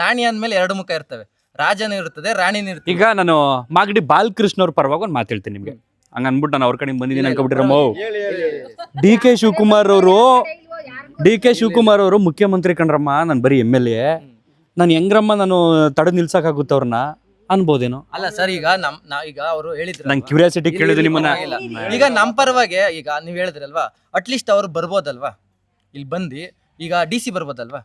ನಾಣಿ ಅಂದ್ಮೇಲೆ 2 ಮುಖ ಇರ್ತವೆ, ರಾಜನೂ ಇರ್ತದೆ, ರಾಣಿನೂ ಇರ್ತದೆ. ಈಗ ನಾನು ಮಾಗಡಿ ಬಾಲಕೃಷ್ಣ ಅವ್ರ ಪರವಾಗಿ ಒಂದು ಮಾತು ಹೇಳ್ತೀನಿ ನಿಮ್ಗೆ. ಹಂಗ ಅನ್ಬಿಟ್ಟು ನಾನು ಅವ್ರ ಕಡೆ ಬಂದಿದ್ದೀನಿ ಅನ್ಕೊಬಿಟ್ಟಿರಮ್ಮ. ಡಿ ಕೆ ಶಿವಕುಮಾರ್ ಅವರು ಮುಖ್ಯಮಂತ್ರಿ ಕಣ್ರಮ್ಮ, ನಾನು ಬರೀ MLA. ನಾನು ಹೆಂಗ್ರಮ್ಮ ನಾನು ತಡೆದು ನಿಲ್ಸಕ್ಕಾಗುತ್ತೆ ಅವ್ರನ್ನ ಅನ್ಬೋದೇನೋ? ಅಲ್ಲ ಸರ್, ಈಗ ಈಗ ಅವರು ಹೇಳಿದ್ರು, ನಂಗೆ ಕ್ಯೂರಿಯಾಸಿಟಿ ಕೇಳಿದ್ರು ನಿಮ್ಮನ್ನ. ಈಗ ನಮ್ಮ ಪರವಾಗಿ ಈಗ ನೀವ್ ಹೇಳಿದ್ರಲ್ವಾ, ಅಟ್ಲೀಸ್ಟ್ ಅವ್ರು ಬರ್ಬೋದಲ್ವಾ ಇಲ್ಲಿ ಬಂದು? ಈಗ DC ಬರ್ಬೋದಲ್ವಾ?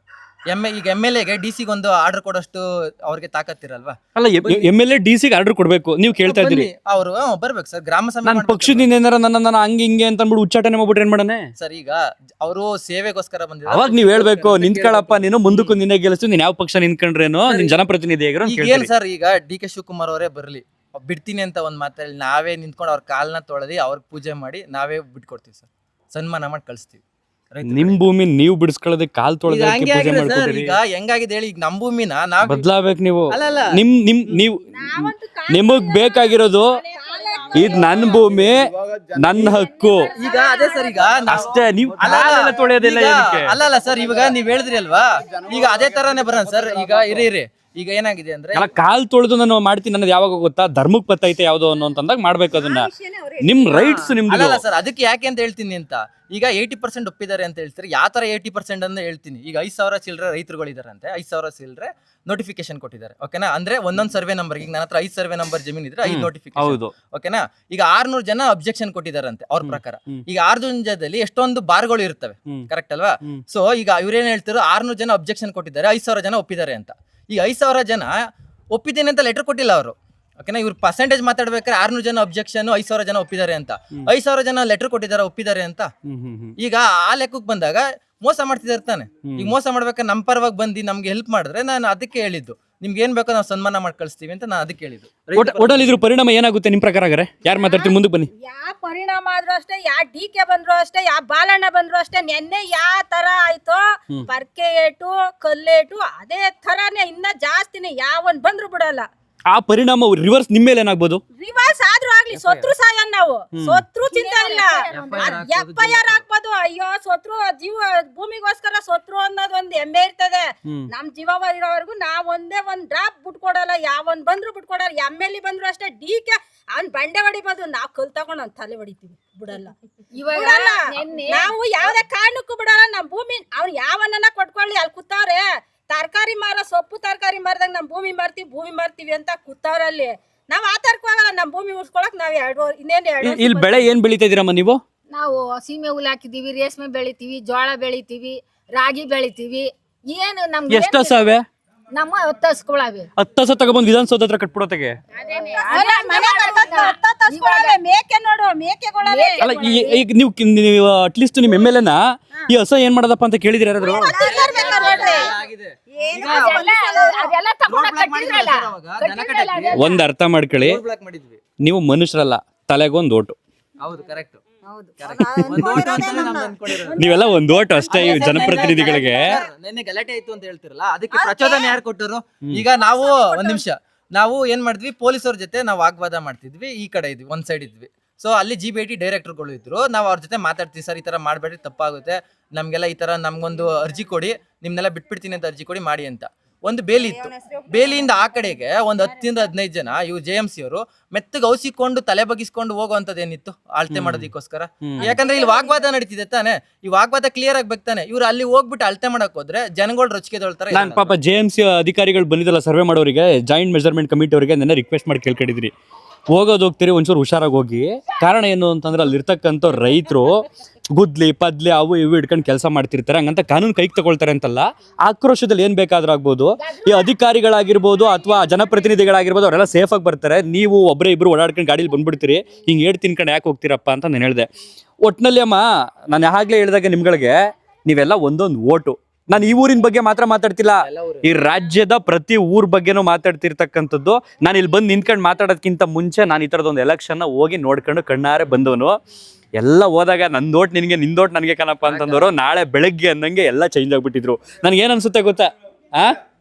ಈಗ MLAಗೆ DCಗೆ ಒಂದು ಆರ್ಡರ್ ಕೊಡೋಷ್ಟು ಅವ್ರಿಗೆ ತಾಕತ್ತಿರಲ್ವಾ? ಅಲ್ಲ, MLA DCಗೆ ಆರ್ಡರ್ ಕೊಡ್ಬೇಕು, ನೀವು ಕೇಳ್ತಾ ಇದ್ದೀರಿ. ಅವರು ಬರ್ಬೇಕು ಸರ್. ಗ್ರಾಮ ಸಭೆ ನಾನು ಪಕ್ಷದಿಂದ ಏನಾರ ನನ್ನ ಹಂಗೆ ಹಿಂಗೆ ಅಂತ ಅಂದ್ಬಿಟ್ಟು ಉಚ್ಚಾಟನೆ ಮಾಡ್ಬಿಟ್ರೆ ಏನ್ ಮಾಡನೆ ಸರ್? ಈಗ ಅವರು ಸೇವೆಗೋಸ್ಕರ ಬಂದಿದ್ದಾರೆ. ಅವಾಗ ನೀವ್ ಹೇಳ್ಬೇಕು, ನಿಂತ್ಕೊಳ್ಳಪ್ಪ ನೀನು, ಮುಂದಕ್ಕೂ ನಿನ್ನೆ ಗೆಲ್ಸು, ನೀನ್ ಯಾವ ಪಕ್ಷ ನಿಂತ್ಕೊಂಡ್ರೇನು, ನಿನ್ ಜನಪ್ರತಿನಿಧಿ ಆಗಿರೋ ಸರ್. ಈಗ DK ಶಿವಕುಮಾರ್ ಅವರೇ ಬರ್ಲಿ, ಬಿಡ್ತೀನಿ ಅಂತ ಒಂದ್ ಮಾತಲ್ಲಿ ನಾವೇ ನಿಂತ್ಕೊಂಡು ಅವ್ರ ಕಾಲ್ನ ತೊಳೆದಿ ಅವ್ರಿಗೆ ಪೂಜೆ ಮಾಡಿ ನಾವೇ ಬಿಟ್ಕೊಡ್ತೀವಿ ಸರ್, ಸನ್ಮಾನ ಮಾಡಿ ಕಳಿಸ್ತೀವಿ. ನಿಮ್ ಭೂಮಿ ನೀವು ಬಿಡಿಸ್ಕೊಳ್ಳೋದಕ್ಕೆ ಕಾಲ್ ತೊಳೆದಕ್ಕೆ ಪೂಜೆ ಮಾಡ್ಕೊತೀರಿ. ಈಗ ಹೆಂಗಾಗಿದೆ ಹೇಳಿ, ಈಗ ನಮ್ ಭೂಮಿನ ನಾವ್ ಬದಲಾಬೇಕು. ನೀವು ನಿಮಗ್ ಬೇಕಾಗಿರೋದು ಇದು ನನ್ನ ಭೂಮಿ, ನನ್ನ ಹಕ್ಕು. ಈಗ ಅದೇ ಸರ್, ಈಗ ಅಷ್ಟೇ. ನೀವು ತೊಳೆಯೋದಿಲ್ಲ. ಅಲ್ಲ ಸರ್, ಇವಾಗ ನೀವ್ ಹೇಳಿದ್ರಿ ಅಲ್ವಾ, ಈಗ ಅದೇ ತರಾನೇ ಬರೋಣ ಸರ್. ಈಗ ಇರಿ ಈಗ ಏನಾಗಿದೆ ಅಂದ್ರೆ, ಕಾಲ್ ತೊಳೆದು ನಾನು ಮಾಡ್ತೀನಿ ಅನ್ನೋದು ಯಾವಾಗ ಗೊತ್ತಾ? ಧರ್ಮಕ್ಕೆ ಬತ್ತೈತೆ ಯಾವ್ದೋ ಅನ್ನೋ ಅಂತಂದಾಗ ಮಾಡ್ಬೇಕು ಅದನ್ನ. ನಿಮ್ ರೈಟ್ಸ್ ನಿಮ್ದು. ಅಲ್ಲ ಸರ್, ಅದಕ್ಕೆ ಯಾಕೆ ಅಂತ ಹೇಳ್ತೀನಿ ಅಂತ. ಈಗ 80% ಒಪ್ಪಿದ್ದಾರೆ ಅಂತ ಹೇಳ್ತಾರೆ. ಯಾವ ತರ 80% ಅಂತ ಹೇಳ್ತೀನಿ. ಈಗ 5,000 ಚಿಲ್ಲರೆ ರೈತರುಗಳಿದ್ದಾರೆ ಅಂತೆ, 5,000 ಚಿಲ್ಲರೆ ನೋಟಿಫಿಕೇಶನ್ ಕೊಟ್ಟಿದ್ದಾರೆ. ಓಕೆನಾ? ಅಂದ್ರೆ ಒಂದೊಂದು ಸರ್ವೆ ನಂಬರ್, ಈಗ ನನ್ನ ಹತ್ರ 5 ಸರ್ವೆ ನಂಬರ್ ಜಮೀನ್ ಇದ್ರೆ 5 ನೋಟಿಫಿಕೇಶನ್. ಓಕೆನಾ? ಈಗ 600 ಜನ ಅಬ್ಜೆಕ್ಷನ್ ಕೊಟ್ಟಿದ್ದಾರಂತೆ ಅವ್ರ ಪ್ರಕಾರ. ಈಗ 600 ಜನದಲ್ಲಿ ಎಷ್ಟೊಂದು ಬಾರ್ಗಳು ಇರ್ತವೆ, ಕರೆಕ್ಟ್ ಅಲ್ವಾ? ಸೊ ಈಗ ಇವ್ರೇನ್ ಹೇಳ್ತಾರೋ 600 ಜನ ಅಬ್ಜೆಕ್ಷನ್ ಕೊಟ್ಟಿದ್ದಾರೆ, 5,000 ಜನ ಒಪ್ಪಿದ್ದಾರೆ ಅಂತ. ಈಗ 5,000 ಜನ ಒಪ್ಪಿದ್ದೇನೆ ಅಂತ ಲೆಟರ್ ಕೊಟ್ಟಿಲ್ಲ ಅವರು. ಓಕೆನಾ? ಇವ್ರು ಪರ್ಸೆಂಟೇಜ್ ಮಾತಾಡ್ಬೇಕಾದ್ರೆ 600 ಜನ ಅಬ್ಜೆಕ್ಷನ್, 5,000 ಜನ ಒಪ್ಪಿದ್ದಾರೆ ಅಂತ. 5,000 ಜನ ಲೆಟರ್ ಕೊಟ್ಟಿದ್ದಾರೆ, ಒಪ್ಪಿದ್ದಾರೆ ಅಂತ. ಈಗ ಆ ಲೆಕ್ಕಕ್ಕೆ ಬಂದಾಗ ಮೋಸ ಮಾಡ್ತಿದ್ದಾರೆ ತಾನೆ. ಈಗ ಮೋಸ ಮಾಡ್ಬೇಕಾದ್ರೆ ನಮ್ಮ ಪರವಾಗಿ ಬಂದು ನಮ್ಗೆ ಹೆಲ್ಪ್ ಮಾಡಿದ್ರೆ ನಾನು ಅದಕ್ಕೆ ಹೇಳಿದ್ದು, ನಿಮ್ಗೆ ಏನ್ ಬೇಕೋ ನಾವು ಸನ್ಮಾನ ಮಾಡಿ ಕಳಿಸ್ತೀವಿ ಅಂತ ನಾನು ಅದಕ್ಕೆ ಹೇಳಿದ್ದು. ಒಟ್ಟಲ್ಲಿ ಇದ್ರ ಪರಿಣಾಮ ಏನಾಗುತ್ತೆ ನಿಮ್ ಪ್ರಕಾರ? ಯಾರು ಮಾತಾಡ್ತೀವಿ? ಮುಂದಕ್ಕೆ ಬನ್ನಿ. ಯಾವ ಪರಿಣಾಮ ಆದ್ರೂ ಅಷ್ಟೇ, ಯಾವ DK ಬಂದ್ರು ಅಷ್ಟೇ, ಯಾವ ಬಾಲಣ್ಣ ಬಂದ್ರು ಅಷ್ಟೇ, ನೆನ್ನೆ ಯಾವ ತರ ಆಯ್ತೋ ಪರ್ಕೆ ಏಟು ಕಲ್ಲೇಟು ಅದೇ ತರಾನೇ ಇನ್ನ ಜಾಸ್ತಿನೇ ಯಾವನ್ ಬಂದ್ರು ಬಿಡಲ್ಲ. ಆ ಪರಿಣಾಮ ರಿವರ್ಸ್ ನಿಮ್ಮ ಮೇಲೆ ಏನಾಗ್ಬೋದು? ರಿವರ್ಸ್ ಆದ್ರೂ ಆಗ್ಲಿ, ಸೊತ್ರು ಸಾಯನ್ ನಾವು, ಸೊತ್ರು ಚಿಂತೆ ಇಲ್ಲ, FIR ಹಾಕ್ಬೋದು. ಅಯ್ಯೋ ಸೊತ್ರು ಜೀವ ಭೂಮಿಗೋಸ್ಕರ ಸೊತ್ರು ಅನ್ನೋದು ಒಂದ್ ಹೆಮ್ಮೆ ಇರ್ತದೆ. ನಮ್ ಜೀವ ಇರೋವರೆಗೂ ನಾವ್ ಒಂದೇ ಒಂದ್ ಡ್ರಾಪ್ ಬಿಟ್ಕೊಡಲ್ಲ, ಯಾವನ್ ಬಂದ್ರು ಬಿಟ್ಕೊಡಲ್ಲ. MLA ಬಂದ್ರು ಅಷ್ಟೇ, DK ಅವ್ನ್ ಬಂಡೆ ಹೊಡಿಬೋದು, ನಾವ್ ಕಲ್ ತಗೊಂಡ್ ಅವ್ನ್ ತಲೆ ಹೊಡಿತೀವಿ, ಬಿಡಲ್ಲ. ಬಿಡಲ್ಲ ನಾವು ಯಾವ್ದೇ ಕಾರಣಕ್ಕೂ ಬಿಡಲ್ಲ. ನಮ್ ಭೂಮಿ ಅವ್ನ್ ಯಾವನ್ನ ಕೊಟ್ಕೊಳ್ಳಿ, ಅಲ್ಲಿ ಕೂತವ್ರೆ ತರಕಾರಿ ಮಾರ, ಸೊಪ್ಪು ತರಕಾರಿ ಮಾರದಾಗ ನಮ್ ಭೂಮಿ ಮಾರ್ತೀವಿ ಅಂತ ಕೂತವ್ರಲ್ಲಿ. ನಾವ್ ಆತರ್ಕವಾಗಲ್ಲ, ನಮ್ ಭೂಮಿ ಉಳ್ಸ್ಕೊಳಕ್ ನಾವ್ ಇಲ್ಲಿ ಬೆಳೆ ಏನ್ ಬೆಳಿತಾ ಇದೀರಮ್ಮ ನೀವು? ನಾವು ಸೀಮೆ ಹುಲ್ ಹಾಕಿದೀವಿ, ರೇಷ್ಮೆ ಬೆಳಿತೀವಿ, ಜೋಳ ಬೆಳಿತೀವಿ, ರಾಗಿ ಬೆಳಿತೀವಿ. ಏನು ನಮ್ಗೆ ಎಷ್ಟು ಹಸವೆ? ನಮ್ಮ 10 ಹಸುಗಳವೆ. 10 ಹಸ ತಗೊಂಡ್ಬಂದು ವಿಧಾನಸೌಧ ಹತ್ರ ಕಟ್ಬಿಡೋತೆಗೆ. ಮೇಕೆ ನೋಡು, ಮೇಕೆಗಳವೆ. ಅಲ್ಲ ಈಗ ನೀವು ಅಟ್ಲೀಸ್ಟ್ ನಿಮ್ MLA ನ ಈ ಹಸ ಏನ್ ಮಾಡೋದಪ್ಪ ಅಂತ ಕೇಳಿದಿರ ಯಾರಾದ್ರು? ಒಂದ್ ಅರ್ಥ ಮಾಡ್ಕೊಳ್ಳಿ, ನೀವು ಮನುಷ್ಯರಲ್ಲ, ತಲೆಗೊಂದು ಓಟು. ಹೌದು, ಕರೆಕ್ಟ್. ನೀವೆಲ್ಲ ಒಂದ್ ಓಟು ಅಷ್ಟೇ ಈ ಜನಪ್ರತಿನಿಧಿಗಳಿಗೆ. ನೆನ್ನೆ ಗಲಾಟೆ ಆಯ್ತು ಅಂತ ಹೇಳ್ತಿರಲ್ಲ, ಅದಕ್ಕೆ ಪ್ರಚೋದನೆ ಯಾರು ಕೊಟ್ಟರು? ಈಗ ನಾವು ಒಂದ್ ನಿಮಿಷ, ನಾವು ಏನ್ ಮಾಡಿದ್ವಿ, ಪೊಲೀಸರ ಜೊತೆ ನಾವು ವಾಗ್ವಾದ ಮಾಡ್ತಿದ್ವಿ. ಈ ಕಡೆ ಇದ್ವಿ, ಒಂದ್ ಸೈಡ್ ಇದ್ವಿ. ಸೊ ಅಲ್ಲಿ GBIT ಡೈರೆಕ್ಟರ್ಗಳು ಇದ್ರು. ನಾವು ಅವ್ರ ಜೊತೆ ಮಾತಾಡ್ತೀವಿ, ಸರ್ ಈ ತರ ಮಾಡ್ಬೇಡ್ರಿ, ತಪ್ಪಾಗುತ್ತೆ, ನಮ್ಗೆಲ್ಲ ಈ ತರ ನಮ್ಗೊಂದು ಅರ್ಜಿ ಕೊಡಿ, ನಿಮ್ನೆಲ್ಲ ಬಿಟ್ಬಿಡ್ತೀನಿ ಅಂತ ಅರ್ಜಿ ಕೊಡಿ ಮಾಡಿ ಅಂತ. ಒಂದು ಬೇಲಿ ಇತ್ತು, ಬೇಲಿಯಿಂದ ಆ ಕಡೆಗೆ ಒಂದು 10 ರಿಂದ 15 ಜನ ಇವು JMC ಅವರು ಮೆತ್ತಗೆ ಔಸಿಕೊಂಡು ತಲೆ ಬಗ್ಗಿಸ್ಕೊಂಡು ಹೋಗುವಂತದ್ದೇನಿತ್ತು ಅಳತೆ ಮಾಡೋದಕ್ಕೋಸ್ಕರ. ಯಾಕಂದ್ರೆ ಇಲ್ಲಿ ವಾಗ್ವಾದ ನಡೀತಿದೆ ತಾನೆ, ಈ ವಾಗ್ವಾದ ಕ್ಲಿಯರ್ ಆಗ್ಬೇಕು ತಾನೆ. ಇವ್ರು ಅಲ್ಲಿ ಹೋಗ್ಬಿಟ್ಟು ಅಳತೆ ಮಾಡಕ್ ಹೋದ್ರೆ ಜನಗಳು ರೊಚ್ಚಿಗೆದೊಳ್ತಾರೆ. ನಾನ್ ಪಾಪ JMC ಅಧಿಕಾರಿಗಳು ಬಂದಿದ್ದಲ್ಲ ಸರ್ವೆ ಮಾಡೋರಿಗೆ, ಜಾಯಿಂಟ್ ಮೆಜರ್ಮೆಂಟ್ ಕಮಿಟಿ ಅವರಿಗೆ ನೆನ್ನೆ ರಿಕ್ವೆಸ್ಟ್ ಮಾಡಿ ಕೇಳ್ಕೊಂಡಿದ್ರಿ, ಹೋಗ್ತೀರಿ ಒಂಚೂರು ಹುಷಾರಾಗಿ ಹೋಗಿ. ಕಾರಣ ಏನು ಅಂತಂದ್ರೆ ಅಲ್ಲಿ ಇರ್ತಕ್ಕಂಥ ರೈತರು ಗುದ್ಲಿ ಪದ್ಲಿ ಅವು ಇವು ಇಟ್ಕೊಂಡು ಕೆಲಸ ಮಾಡ್ತಿರ್ತಾರೆ, ಹಂಗಂತ ಕಾನೂನು ಕೈಗೆ ತಗೊಳ್ತಾರೆ ಅಂತಲ್ಲ. ಆಕ್ರೋಶದಲ್ಲಿ ಏನ್ ಬೇಕಾದ್ರೂ ಆಗ್ಬೋದು. ಈ ಅಧಿಕಾರಿಗಳಾಗಿರ್ಬೋದು ಅಥವಾ ಜನಪ್ರತಿನಿಧಿಗಳಾಗಿರ್ಬೋದು, ಅವರೆಲ್ಲ ಸೇಫ್ ಆಗಿ ಬರ್ತಾರೆ. ನೀವು ಒಬ್ಬರೇ ಇಬ್ರು ಓಡಾಡ್ಕೊಂಡು ಗಾಡೀಲಿ ಬಂದ್ಬಿಡ್ತೀರಿ, ಹಿಂಗೆ ಏಟ್ ತಿನ್ಕೊಂಡು ಯಾಕೆ ಹೋಗ್ತೀರಪ್ಪ ಅಂತ ನಾನು ಹೇಳಿದೆ. ಒಟ್ಟಿನಲ್ಲಿ ಅಮ್ಮ, ನಾನು ಆಗ್ಲೇ ಹೇಳಿದಾಗ ನಿಮ್ಗಳಿಗೆ ನೀವೆಲ್ಲ ಒಂದೊಂದು ಓಟು. ನಾನು ಈ ಊರಿನ ಬಗ್ಗೆ ಮಾತ್ರ ಮಾತಾಡ್ತಿಲ್ಲ, ಈ ರಾಜ್ಯದ ಪ್ರತಿ ಊರ್ ಬಗ್ಗೆನೂ ಮಾತಾಡ್ತಿರ್ತಕ್ಕಂಥದ್ದು. ನಾನು ಇಲ್ಲಿ ಬಂದು ನಿಂತ್ಕೊಂಡು ಮಾತಾಡೋದಕ್ಕಿಂತ ಮುಂಚೆ ನಾನು ಈ ಥರದೊಂದು ಎಲೆಕ್ಷನ್ನ ಹೋಗಿ ನೋಡ್ಕೊಂಡು ಕಣ್ಣಾರೆ ಬಂದವನು. ಎಲ್ಲ ಹೋದಾಗ ನಂದೋಟ್ ನಿನಗೆ, ನಿಂದೋಟ್ ನನಗೆ ಕಣಪ್ಪ ಅಂತಂದವರು ನಾಳೆ ಬೆಳಗ್ಗೆ ಅನ್ನಂಗೆ ಎಲ್ಲ ಚೇಂಜ್ ಆಗ್ಬಿಟ್ಟಿದ್ರು. ನನಗೇನು ಅನ್ಸುತ್ತೆ ಗೊತ್ತಾ?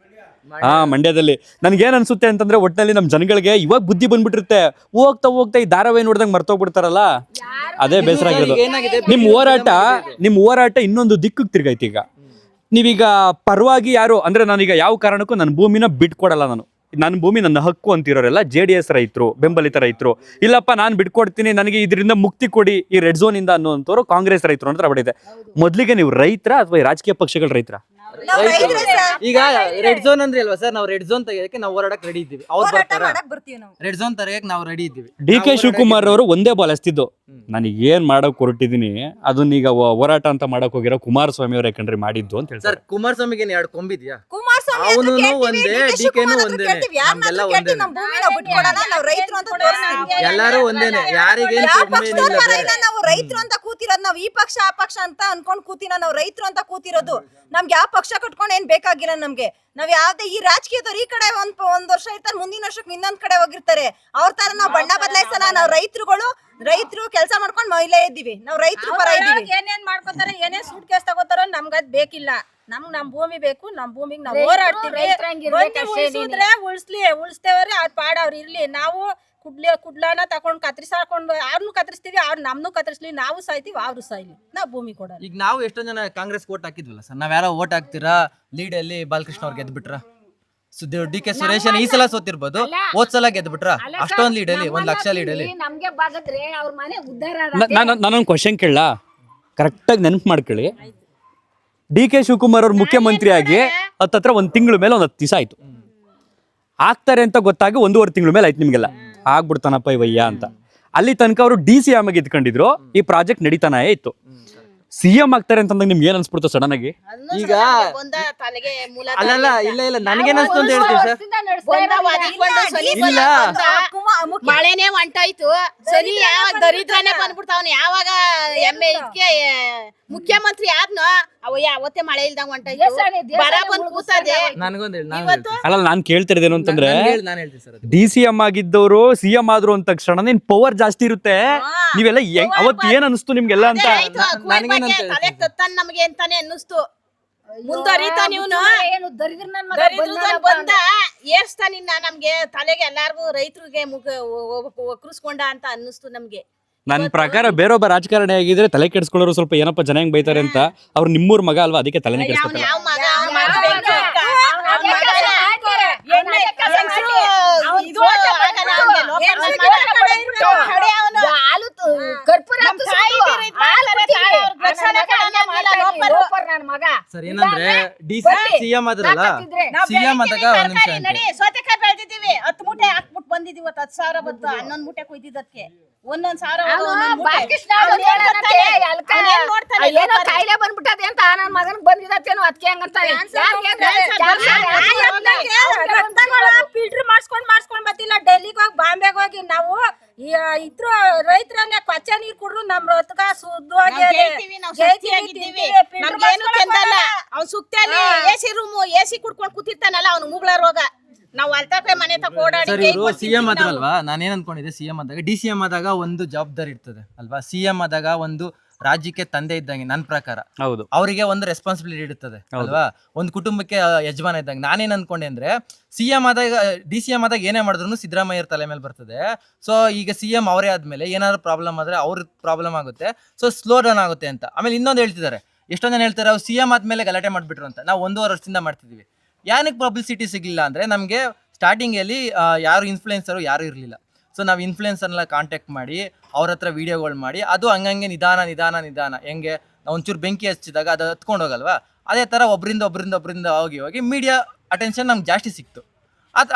ಮಂಡ್ಯದಲ್ಲಿ ನನಗೇನು ಅನ್ಸುತ್ತೆ ಅಂತಂದ್ರೆ, ಒಟ್ಟಿನಲ್ಲಿ ನಮ್ಮ ಜನಗಳಿಗೆ ಇವಾಗ ಬುದ್ಧಿ ಬಂದ್ಬಿಟ್ಟಿರುತ್ತೆ. ಹೋಗ್ತಾ ಹೋಗ್ತಾ ಈ ಧಾರಾವಾಹಿ ನೋಡ್ದಂಗೆ ಮರ್ತೋಗ್ಬಿಡ್ತಾರಲ್ಲ, ಅದೇ ಬೇಸರ ಆಗಿರೋದು. ನಿಮ್ಮ ಹೋರಾಟ ಇನ್ನೊಂದು ದಿಕ್ಕಿಗೆ ತಿರ್ಗೈತಿ. ಈಗ ನೀವೀಗ ಪರವಾಗಿ ಯಾರು ಅಂದ್ರೆ, ನಾನೀಗ ಯಾವ ಕಾರಣಕ್ಕೂ ನನ್ನ ಭೂಮಿನ ಬಿಟ್ಕೊಡಲ್ಲ. ನನ್ನ ಭೂಮಿ ನನ್ನ ಹಕ್ಕು ಅಂತಿರೋರೆಲ್ಲ JDS ರೈತರು, ಬೆಂಬಲಿತ ರೈತರು. ಇಲ್ಲಪ್ಪ ನಾನು ಬಿಟ್ಕೊಡ್ತೀನಿ, ನನಗೆ ಇದರಿಂದ ಮುಕ್ತಿ ಕೊಡಿ ಈ ರೆಡ್ ಝೋನ್ ಇಂದ ಅನ್ನುವಂಥವ್ರು ಕಾಂಗ್ರೆಸ್ ರೈತರು ಅಂತ ಬಡಿದೆ. ಮೊದಲಿಗೆ ನೀವು ರೈತರ ಅಥವಾ ರಾಜಕೀಯ ಪಕ್ಷಗಳ ರೈತರ? ಈಗ ರೆಡ್ ಝೋನ್ ಅಂದ್ರೆ ಅಲ್ವಾ ಸರ್, ನಾವು ರೆಡ್ ಝೋನ್ ತೆಗೆಯಕ್ಕೆ ನಾವು ಹೋರಾಡಕ್ ರೆಡಿ ಇದ್ದೀವಿ. ಅವ್ರು ಬರ್ತಾರ ರೆಡ್ ಝೋನ್ ತೆಗೆಯಕ್ಕೆ ನಾವು ರೆಡಿ ಇದ್ದೀವಿ. DK ಶಿವಕುಮಾರ್ ಅವರು ಒಂದೇ ಬಾಲ್ ಎಸ್ತಿದ್ದು, ನನಗೆ ಏನ್ ಮಾಡಕ್ ಹೊರಟಿದೀನಿ ಅದನ್ನೀಗ ಹೋರಾಟ ಅಂತ ಮಾಡಕ್ ಹೋಗಿರೋ ಕುಮಾರಸ್ವಾಮಿ ಅವರೇ ಕಣ್ರಿ ಮಾಡಿದ್ದು ಅಂತ ಹೇಳ್ತಾರೆ. ಸರ್, ಕುಮಾರಸ್ವಾಮಿಗೆ ಏನು 2 ಕೊಂಬಿದ್ಯಾ? ಕುಮಾರಸ್ವಾಮಿ ಅವನು ಒಂದೇ, DKನೂ ಒಂದೇ, ನಮ್ದೆಲ್ಲ ಒಂದೇ, ಎಲ್ಲರೂ ಒಂದೇನೆ. ಯಾರಿಗೆ ನಾವು ರೈತರು ಅಂತ ಕೂತಿರೋದು, ನಾವ್ ಈ ಪಕ್ಷ ಆ ಪಕ್ಷ ಅಂತ ಅನ್ಕೊಂಡ್ ಕೂತಿನ, ನಾವು ರೈತರು ಅಂತ ಕೂತಿರೋದು. ನಮ್ಗೆ ಯಾವ ಪಕ್ಷ ಕಟ್ಕೊಂಡ್ ಏನ್ ಬೇಕಾಗಿಲ್ಲ ನಮ್ಗೆ. ನಾವ್ ಯಾವ್ದೇ ಈ ರಾಜಕೀಯದವ್ರು ಈ ಕಡೆ ಒಂದ್ ವರ್ಷ ಇರ್ತಾರೆ, ಮುಂದಿನ ವರ್ಷಕ್ಕೆ ಇನ್ನೊಂದ್ ಕಡೆ ಹೋಗಿರ್ತಾರೆ. ಅವ್ರ ತರ ನಾವ್ ಬಣ್ಣ ಬದಲಾಯಿಸಲ್ಲ. ನಾವ್ ರೈತರು ಕೆಲಸ ಮಾಡ್ಕೊಂಡ್ ಮಹಿಳೆ ಇದ್ದೀವಿ, ನಾವ್ ರೈತರು ಪರ ಇದ್ದೀವಿ. ಏನೇನ್ ಮಾಡ್ಕೊತಾರ, ಏನೇ ಸೂಟ್ ಕೇಸ್ ತಗೋತಾರ, ನಮ್ಗದ್ ಬೇಕಿಲ್ಲ. ನಮ್ ಭೂಮಿ ಬೇಕು, ನಮ್ ಭೂಮಿಗೆ ನಾವು ಹೋರಾಡ್ತೀವಿ. ಉಳಿಸ್ತೇವ್ರಿ, ಅದ್ ಪಾಡ ಅವ್ರು ಇರ್ಲಿ. ನಾವು ಕುಡ್ಲಾನ ತಕೊಂಡ್ ಕತ್ರಿಸಾಕೊಂಡು ಅವ್ರನ್ನು ಕತ್ರಿಸ್ತೀವಿ, ಅವ್ರು ನಮ್ನು ಕತ್ರಿಸ್ಲಿ. ನಾವು ಸಾಯ್ತೀವಿ, ಅವ್ರು ಸಾಯ್ಲಿ, ನಾವ್ ಭೂಮಿ ಕೊಡಲ್ಲ. ಈಗ ನಾವು ಎಷ್ಟೊಂದ್ ಜನ ಕಾಂಗ್ರೆಸ್ ಓಟ್ ಹಾಕಿದ್ವಲ್ಲ ಸರ್, ನಾವ್ ಯಾರೋ ಓಟ್ ಹಾಕ್ತೀರಾ ಲೀಡ್ ಅಲ್ಲಿ ಬಾಲಕೃಷ್ಣ ಅವ್ರು ಗೆದ್ಬಿಟ್ರ? ಡಿ ಕೆ ಸುರೇಶ್ ಈ ಸಲ ಸೋತಿರ್ಬೋದು, ಹೋದ್ ಸಲ ಗೆದ್ಬಿಟ್ರ ಅಷ್ಟೊಂದ್ ಲೀಡಲ್ಲಿ 1 ಲಕ್ಷ ಲೀಡಲ್ಲಿ ನಮ್ಗೆ ಬಾಗದ್ರೆ ಅವ್ರ ಮನೆ ಉದ್ಧಾರ ನಾನೊಂದು ಕ್ವಶನ್ ಕೇಳ, ಕರೆಕ್ಟಾಗಿ ನೆನಪು ಮಾಡ್ಕೊಳ್ಳಿ. ಡಿ ಕೆ ಶಿವಕುಮಾರ್ ಅವ್ರು ಮುಖ್ಯಮಂತ್ರಿ ಆಗಿ ಹತ್ತತ್ರ 1 ತಿಂಗಳ ಮೇಲೆ 10 ದಿವಸ ಆಯ್ತು. ಆಗ್ತಾರೆ ಅಂತ ಗೊತ್ತಾಗಿ 1.5 ತಿಂಗಳ ಮೇಲೆ ಆಯ್ತು ನಿಮ್ಗೆಲ್ಲ ಆಗ್ಬಿಡ್ತಾನಪ್ಪ ಇವಯ್ಯ ಅಂತ. ಅಲ್ಲಿ ತನಕ ಅವರು DCM ಆಗಿ ಇದ್ಕೊಂಡಿದ್ರು, ಈ ಪ್ರಾಜೆಕ್ಟ್ ನಡೀತಾನೆ ಇತ್ತು. CM ಆಗ್ತಾರೆ ಅಂತಂದಾಗ ನಿಮ್ಗೆ ಏನ್ ಅನ್ಸ್ಬಿಡ್ತು ಸಡನ್ ಆಗಿ? ಈಗ ಅಲ್ಲಲ್ಲ ಇಲ್ಲ ನನ್ಗೇನ್ ಅನ್ಸ್ತು ಅಂತ ಹೇಳ್ತೀವಿ ಸರ್. ಇಲ್ಲ ಮಳೆನೇ ಹೊಂಟಾಯ್ತು, ಸರಿ ಯಾವಾಗ ದರಿದ್ರನೇ ಬಂದ್ಬಿಡ್ತಾವನ, ಯಾವಾಗ ಎಮ್ಮೆ ಇದಕ್ಕೆ ಮುಖ್ಯಮಂತ್ರಿ ಆದ್ನೋ ಅವತ್ತೇ ಮಳೆ ಇಲ್ದಂಗ ಹೊಂಟಾಯ್ತು, ಬರ ಬಂದ್ ಕೂತದೆ. ನನ್ಗೊಂದ್ ಹೇಳಿ ಅಲ್ಲ ನಾನ್ ಕೇಳ್ತಿರೋದೇನು ಅಂತಂದ್ರೆ, ನಾನು ಹೇಳ್ತೀನಿ ಸರ್, DCM ಆಗಿದ್ದವರು CM ಆದ್ರು ಅಂದ ತಕ್ಷಣ ನಿನ್ ಪವರ್ ಜಾಸ್ತಿ ಇರುತ್ತೆ. ನೀವೆಲ್ಲ ಅವತ್ತು ಏನ್ ಅನಿಸ್ತು ನಿಮ್ಗೆಲ್ಲ ಅಂತ? ತಲೆ ತತ್ತಾನ ನಮ್ಗೆ ಅಂತಾನೆ ಅನ್ನಿಸ್ತು. ಮುಂದರಿತಾ ನೀವ್ನು ಏನು ದರಿದ್ರ ನನ್ ಮಗ ದರಿದ್ರದನ್ ಬಂದ ಏರ್ಸ್ತಾ ನಿನ್ನ ನಮ್ಗೆ ತಲೆಗೆ ಎಲ್ಲಾರ್ಗು ರೈತರಿಗೆ ಒಕ್ಕರಿಸ್ಕೊಂಡ ಅಂತ ಅನ್ನಿಸ್ತು ನಮ್ಗೆ. ನನ್ನ ಪ್ರಕಾರ ಬೇರೊಬ್ಬ ರಾಜಕಾರಣಿ ಆಗಿದ್ರೆ ತಲೆ ಕೆಡಿಸ್ಕೊಳ್ಳೋರು ಸ್ವಲ್ಪ ಏನಪ್ಪ ಜನ ಹೆಂಗ್ ಬೈತಾರೆ ಅಂತ. ಅವ್ರು ನಿಮ್ಮೂರ್ ಮಗ ಅಲ್ವಾ, ಅದಕ್ಕೆ ತಲೆನೇ ಕೆಡಿಸ್ಕೊತಾರೆ. ಯಾವ ಮಗ ಬೆಂಕಿ ಅಕ್ಕ, ಅವ್ನ್ ಮಗನ ಎಣ್ಣೆ ಕಸಂಗ್ಸ್ರು ಇದು ಆಗಲ್ಲ ಅವ್ನ್ಗೆ, ಲೋಕಲ್ ನನ್ ಮಗ ಕಡೆ ಅವ್ನು. ಹಾಲು ಕರ್ಪೂರ ನಮ್ ತಾಯಿ ಇದ್ರೆ ಇದ್ ಮಾಡ್ತಾರೆ, ತಾಯಿ ಅವ್ರ್ ರಕ್ಷಣೆ ಕಡೆನೇ ಮಾಡಲ್ಲ, ಲೋಕಲ್. ನನ್ ಮಗ ಸರ್ ಏನಂದ್ರೆ CM ಆದ್ರಲ್ಲ, CM ಆದಾಗ ಒಂದ್ ನಿಮಿಷ ಅಂತ ನಡಿ ಸೌತೆಕಾಯಿ ಬೆಳೆದಿದ್ದೀವಿ, 10 ಮೂಟೆ ಹಾಕ್ಬಿಟ್ಟು ಬಂದಿದೀವಿ, 10,000 ಬಂತು, 11 ಮೂಟೆ ಕೊಯ್ದಿದ್ದಕ್ಕೆ 1,000 ಏನೋ ಕಾಯಿಲೆ ಬಂದ್ಬಿಟ್ಟದೆ ಅಂತ ನನ್ ಮಗನ್ ಬಂದಿದತ್ತೇನೋ ಅದಕ್ಕೆ ಹಂಗಂತಾರೆ. ಫಿಲ್ಟರ್ ಮಾಡ್ಸ್ಕೊಂಡ್ ಬರ್ತಿಲ್ಲ, ಡೆಲ್ಲಿಗೆ ಹೋಗಿ ಬಾಂಬೆಗೆ ಹೋಗಿ ನಾವು ಇದ್ರ ರೈತರನ್ನೇ ಕೊಚ್ಚೆ ನೀರ್ ಕುಡ್ರು ನಮ್ ರೊತ್ತಗ ಶುದ್ಧವಾಗಿ ಹೇಳ್ತೀವಿ, ನಾವು ಶಕ್ತಿಯಾಗಿದ್ದೀವಿ, ನಮ್ಗೇನು ಕೆಂದಲ್ಲ. ಅವ್ನ್ ಸುತ್ತಲ್ಲಿ AC ರೂಮು AC ಕುಡ್ಕೊಂಡ್ ಕೂತಿರ್ತಾನಲ್ಲ, ಅವ್ನು ಮುಗ್ಳ ರೋಗ. ನಾವು ಅಲ್ತಾಪೆ ಮನೆ ತಕ ಓಡಾಡಿ ಸರ್ ಇವರು CM ಆದ್ರಲ್ವಾ, ನಾನೇನ್ ಅನ್ಕೊಂಡಿದ್ದೆ, CM ಆದಾಗ DCM ಆದಾಗ ಒಂದು ಜವಾಬ್ದಾರಿ ಇರ್ತದೆ ಅಲ್ವಾ, CM ಆದಾಗ ಒಂದು ರಾಜ್ಯಕ್ಕೆ ತಂದೆ ಇದ್ದಂಗೆ ನನ್ನ ಪ್ರಕಾರ. ಹೌದು, ಅವರಿಗೆ ಒಂದು ರೆಸ್ಪಾನ್ಸಿಬಿಲಿಟಿ ಇರ್ತದೆ ಅಲ್ವಾ, ಒಂದು ಕುಟುಂಬಕ್ಕೆ ಯಜಮಾನ ಇದ್ದಂಗೆ. ನಾನೇನ್ ಅನ್ಕೊಂಡೆ ಅಂದ್ರೆ CM ಆದಾಗ DCM ಆದಾಗ ಏನೇ ಮಾಡಿದ್ರು ಸಿದ್ದರಾಮಯ್ಯರ ತಲೆ ಮೇಲೆ ಬರ್ತದೆ. ಸೊ ಈಗ CM ಅವರೇ ಆದ್ಮೇಲೆ ಏನಾದ್ರು ಪ್ರಾಬ್ಲಮ್ ಆದ್ರೆ ಅವ್ರ ಪ್ರಾಬ್ಲಮ್ ಆಗುತ್ತೆ, ಸೊ ಸ್ಲೋ ಡೌನ್ ಆಗುತ್ತೆ ಅಂತ. ಆಮೇಲೆ ಇನ್ನೊಂದು ಹೇಳ್ತಿದ್ದಾರೆ, ಎಷ್ಟೊಂದು ಜನ ಹೇಳ್ತಾರೆ ಅವ್ರು CM ಆದ್ಮೇಲೆ ಗಲಾಟೆ ಮಾಡ್ಬಿಟ್ರು ಅಂತ. ನಾವು 1.5 ವರ್ಷದಿಂದ ಮಾಡ್ತಿದೀವಿ. ಏನಕ್ಕೆ ಪಬ್ಲಿಸಿಟಿ ಸಿಗಲಿಲ್ಲ ಅಂದರೆ, ನಮಗೆ ಸ್ಟಾರ್ಟಿಂಗಲ್ಲಿ ಯಾರು ಇನ್ಫ್ಲುಯೆನ್ಸರು ಯಾರು ಇರಲಿಲ್ಲ. ಸೊ ನಾವು ಇನ್ಫ್ಲುಯೆನ್ಸರ್ನೆಲ್ಲ ಕಾಂಟ್ಯಾಕ್ಟ್ ಮಾಡಿ ಅವ್ರ ಹತ್ರ ವೀಡಿಯೋಗಳು ಮಾಡಿ, ಅದು ಹಂಗಂಗೆ ನಿಧಾನ ಹೆಂಗೆ ನಾವು ಒಂಚೂರು ಬೆಂಕಿ ಹಚ್ಚಿದಾಗ ಅದು ಹತ್ಕೊಂಡು ಹೋಗಲ್ವಾ, ಅದೇ ಥರ ಒಬ್ಬರಿಂದ ಹೋಗಿ ಮೀಡಿಯಾ ಅಟೆನ್ಷನ್ ನಮ್ಗೆ ಜಾಸ್ತಿ ಸಿಕ್ತು.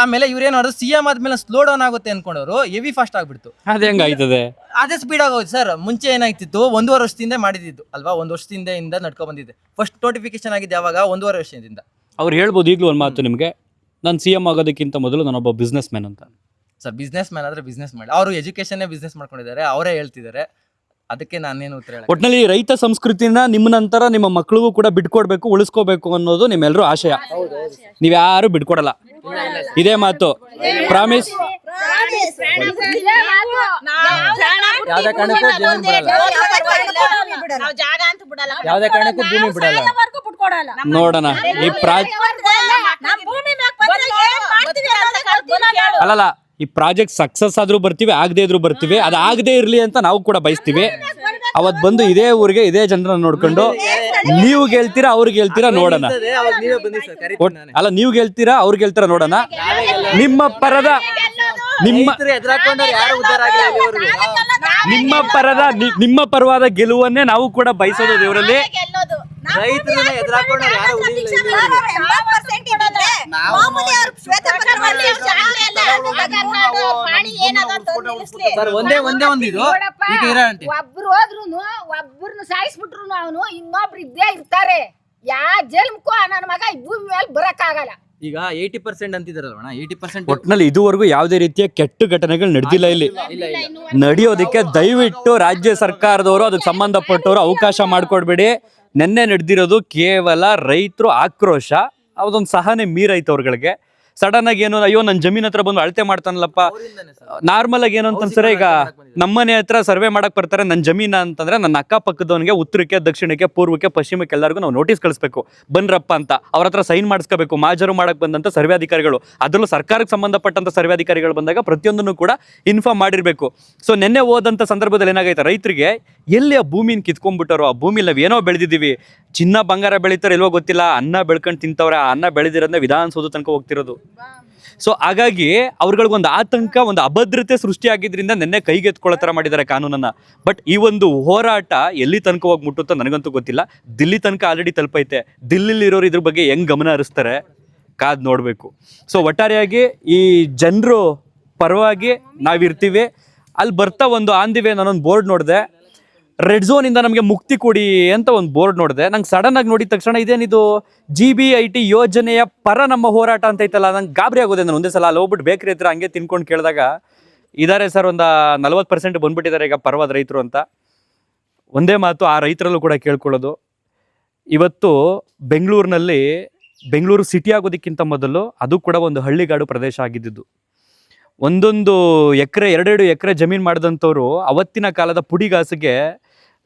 ಆಮೇಲೆ ಇವ್ರೇನು ಮಾಡೋದು, CM ಆದ್ಮೇಲೆ ಸ್ಲೋ ಡೌನ್ ಆಗುತ್ತೆ ಅನ್ಕೊಂಡವರು ಹೆವಿ ಫಾಸ್ಟ್ ಆಗ್ಬಿಡ್ತು. ಅದೇ ಹೆಂಗಾಯ್ತದೆ, ಅದೇ ಸ್ಪೀಡ್ ಆಗೋದು ಸರ್. ಮುಂಚೆ ಏನಾಗ್ತಿತ್ತು, 1.5 ವರ್ಷದಿಂದ ಮಾಡಿದ್ದು ಅಲ್ವಾ, 1 ವರ್ಷದಿಂದ ನಡ್ಕೊ ಬಂದಿದೆ. ಫಸ್ಟ್ ನೋಟಿಫಿಕೇಶನ್ ಆಗಿದ್ದು ಯಾವಾಗ, 1.5 ವರ್ಷದಿಂದ. ಅವ್ರು ಹೇಳ್ಬೋದು ಈಗಲೂ ಒಂದು ಮಾತು ನಿಮಗೆ, ನಾನು CM ಆಗೋದಕ್ಕಿಂತ ಮೊದಲು ನಾನೊಬ್ಬ ಬಿಸ್ನೆಸ್ ಮ್ಯಾನ್ ಅಂತ. ಸರ್ ಬಿಸ್ನೆಸ್ ಮ್ಯಾನ್ ಆದ್ರೆ ಬಿಸ್ನೆಸ್ ಮಾಡಿ, ಅವರು ಎಜುಕೇಶನ್ನೇ ಬಿಸ್ನೆಸ್ ಮಾಡ್ಕೊಂಡಿದ್ದಾರೆ, ಅವರೇ ಹೇಳ್ತಿದ್ದಾರೆ. ಅದಕ್ಕೆ ನಾನೇನು ಉತ್ತರ ಹೇಳ. ಒಟ್ಟಿನಲ್ಲಿ ರೈತ ಸಂಸ್ಕೃತಿನ ನಿಮ್ಮ ನಂತರ ನಿಮ್ಮ ಮಕ್ಕಳಿಗೂ ಕೂಡ ಬಿಟ್ಕೊಡ್ಬೇಕು, ಉಳಿಸ್ಕೋಬೇಕು ಅನ್ನೋದು ನಿಮ್ಮೆಲ್ಲರೂ ಆಶಯ. ನೀವ್ಯಾರು ಬಿಟ್ಕೊಡಲ್ಲ, ಇದೇ ಮಾತು, ಪ್ರಾಮಿಸ್. ಯಾವ್ದೇ ಕಾರಣಕ್ಕೂ ಜಮೀನು ಬಿಡಲ್ಲ, ನಾವು ಜಾಗ ಅಂತ ಬಿಡಲ್ಲ, ಯಾವ್ದೇ ಕಾರಣಕ್ಕೂ ಭೂಮಿ ಬಿಡಲ್ಲ. ನೋಡೋಣ ಈ ಅಲ್ಲಲ್ಲ, ಈ ಪ್ರಾಜೆಕ್ಟ್ ಸಕ್ಸಸ್ ಆದ್ರೂ ಬರ್ತೀವಿ, ಆಗದೆ ಇದ್ರೂ ಬರ್ತೀವಿ. ಅದು ಆಗದೆ ಇರ್ಲಿ ಅಂತ ನಾವು ಕೂಡ ಬಯಸ್ತೀವಿ. ಅವತ್ ಬಂದು ಇದೇ ಊರಿಗೆ ಇದೇ ಜನರನ್ನ ನೋಡ್ಕೊಂಡು ನೀವು ಗೆಲ್ತೀರಾ ಅವ್ರಿಗೆ ಗೆಲ್ತೀರಾ ನೋಡೋಣ. ಅಲ್ಲ, ನೀವು ಗೆಲ್ತೀರಾ ಅವ್ರಿಗೆ ಗೆಲ್ತೀರಾ ನೋಡೋಣ. ನಿಮ್ಮ ಪರದ ನಿಮ್ಮ ಪರವಾದ ಗೆಲುವನ್ನೇ ನಾವು ಕೂಡ ಬಯಸೋದು ದೇವರಲ್ಲಿ. ರೈತರನ್ನ ಎದುರಾಕೊಂಡು ಯಾರು ಒಬ್ರು ಹೋದ್ರು ಒಬ್ಬರನ್ನ ಸಾಯಿಸ್ಬಿಟ್ರು ಅವನು ಇನ್ನೊಬ್ರು ಇದ್ದೇ ಇರ್ತಾರೆ. ಯಾ ಜನ್ಮಕ್ಕೂ ನನ್ನ ಮಗ ಈ ಭೂಮಿ ಮೇಲೆ ಬರಕ್ ಆಗಲ್ಲ. ಈಗ 80% ಅಂತಿದಾರಲ್ವಣ, 80% ಒಟ್ನಲ್ಲಿ ಇದುವರೆಗೂ ಯಾವುದೇ ರೀತಿಯ ಕೆಟ್ಟ ಘಟನೆಗಳು ನಡೆದಿಲ್ಲ. ಇಲ್ಲಿ ನಡೆಯೋದಕ್ಕೆ ದಯವಿಟ್ಟು ರಾಜ್ಯ ಸರ್ಕಾರದವರು ಅದಕ್ಕೆ ಸಂಬಂಧಪಟ್ಟವರು ಅವಕಾಶ ಮಾಡಿಕೊಡ್ಬೇಡಿ. ನೆನ್ನೆ ನಡೆದಿರೋದು ಕೇವಲ ರೈತರು ಆಕ್ರೋಶ, ಅದೊಂದು ಸಹನೆ ಮೀರೈತೆ ಅವ್ರಗಳಿಗೆ. ಸಡನ್ ಆಗಿ ಏನೋ ಅಯ್ಯೋ ನನ್ನ ಜಮೀನ್ ಹತ್ರ ಬಂದು ಅಳತೆ ಮಾಡ್ತಾನಲ್ಲಪ್ಪ. ನಾರ್ಮಲ್ ಆಗಿ ಏನು ಅಂತಂದ್ರೆ ಈಗ ನಮ್ಮನೆ ಹತ್ರ ಸರ್ವೆ ಮಾಡಕ್ ಬರ್ತಾರೆ ನನ್ನ ಜಮೀನ ಅಂತಂದ್ರೆ ನನ್ನ ಅಕ್ಕಪಕ್ಕದವನಿಗೆ ಉತ್ತರಕ್ಕೆ, ದಕ್ಷಿಣಕ್ಕೆ, ಪೂರ್ವಕ್ಕೆ, ಪಶ್ಚಿಮಕ್ಕೆ ಎಲ್ಲರಿಗೂ ನಾವು ನೋಟಿಸ್ ಕಳಿಸ್ಬೇಕು, ಬನ್ರಪ್ಪ ಅಂತ. ಅವ್ರ ಹತ್ರ ಸೈನ್ ಮಾಡಿಸ್ಕೋಬೇಕು. ಮಾಜರು ಮಾಡಕ್ ಬಂದಂತ ಸರ್ವೆ ಅಧಿಕಾರಿಗಳು, ಅದರಲ್ಲೂ ಸರ್ಕಾರಕ್ಕೆ ಸಂಬಂಧಪಟ್ಟಂತ ಸರ್ವೆ ಅಧಿಕಾರಿಗಳು ಬಂದಾಗ ಪ್ರತಿಯೊಂದನ್ನು ಕೂಡ ಇನ್ಫಾರ್ಮ್ ಮಾಡಿರ್ಬೇಕು. ಸೊ ನಿನ್ನೆ ಹೋದಂತ ಸಂದರ್ಭದಲ್ಲಿ ಏನಾಗೈತೆ, ರೈತರಿಗೆ ಎಲ್ಲಿ ಆ ಭೂಮಿನ ಕಿತ್ಕೊಂಡ್ಬಿಟ್ಟಾರೋ, ಆ ಭೂಮಿಲಿ ನಾವು ಏನೋ ಬೆಳೆದಿದ್ದೀವಿ, ಚಿನ್ನ ಬಂಗಾರ ಬೆಳೀತಾರೆ ಇಲ್ವೋ ಗೊತ್ತಿಲ್ಲ, ಅನ್ನ ಬೆಳ್ಕೊಂಡು ತಿಂತವ್ರೆ, ಆ ಅನ್ನ ಬೆಳೆದಿರೋದನ್ನ ವಿಧಾನಸೌಧ ತನಕ ಹೋಗ್ತಿರೋದು. ಸೊ ಹಾಗಾಗಿ ಅವ್ರಗಳಿಗೊಂದು ಆತಂಕ, ಒಂದು ಅಭದ್ರತೆ ಸೃಷ್ಟಿಯಾಗಿದ್ರಿಂದ ನಿನ್ನೆ ಕೈಗೆತ್ಕೊಳ್ಳೋ ಥರ ಮಾಡಿದ್ದಾರೆ ಕಾನೂನನ್ನ. ಬಟ್ ಈ ಒಂದು ಹೋರಾಟ ಎಲ್ಲಿ ತನಕ ಹೋಗಿ ಮುಟ್ಟುತ್ತೋ ನನಗಂತೂ ಗೊತ್ತಿಲ್ಲ. ದಿಲ್ಲಿ ತನಕ ಆಲ್ರೆಡಿ ತಲುಪೈತೆ. ದಿಲ್ಲಿಲಿರೋರು ಇದ್ರ ಬಗ್ಗೆ ಹೆಂಗ್ ಗಮನ ಹರಿಸ್ತಾರೆ ಕಾದ್ ನೋಡಬೇಕು. ಸೊ ಒಟ್ಟಾರೆಯಾಗಿ ಈ ಜನರು ಪರವಾಗಿ ನಾವಿರ್ತೀವಿ. ಅಲ್ಲಿ ಬರ್ತಾ ಒಂದು ಆನ್ ದಿ ವೇ ನಾನೊಂದು ಬೋರ್ಡ್ ನೋಡಿದೆ, ರೆಡ್ ಝೋನ್ ಇಂದ ನಮಗೆ ಮುಕ್ತಿ ಕೊಡಿ ಅಂತ ಒಂದು ಬೋರ್ಡ್ ನೋಡಿದೆ. ನಂಗೆ ಸಡನ್ ಆಗಿ ನೋಡಿದ ತಕ್ಷಣ ಇದೇನಿದು GBIT ಯೋಜನೆಯ ಪರ ನಮ್ಮ ಹೋರಾಟ ಅಂತ ಐತಲ್ಲ, ನಂಗೆ ಗಾಬರಿ ಆಗೋದೆ. ನಾನು ಒಂದೇ ಸಲ ಅಲ್ಲಿ ಹೋಗ್ಬಿಟ್ಟು ಬೇಕ್ರಿ ಹತ್ರ ಹಂಗೆ ತಿನ್ಕೊಂಡು ಕೇಳಿದಾಗ ಇದಾರೆ ಸರ್, ಒಂದು 40% ಬಂದ್ಬಿಟ್ಟಿದ್ದಾರೆ ಈಗ ಪರವಾದ ರೈತರು ಅಂತ. ಒಂದೇ ಮಾತು ಆ ರೈತರಲ್ಲೂ ಕೂಡ ಕೇಳ್ಕೊಳ್ಳೋದು, ಇವತ್ತು ಬೆಂಗಳೂರು ಸಿಟಿ ಆಗೋದಕ್ಕಿಂತ ಮೊದಲು ಅದು ಕೂಡ ಒಂದು ಹಳ್ಳಿಗಾಡು ಪ್ರದೇಶ ಆಗಿದ್ದು. ಒಂದೊಂದು ಎಕರೆ 2-2 ಎಕರೆ ಜಮೀನು ಮಾಡಿದಂಥವ್ರು ಅವತ್ತಿನ ಕಾಲದ ಪುಡಿಗಾಸಿಗೆ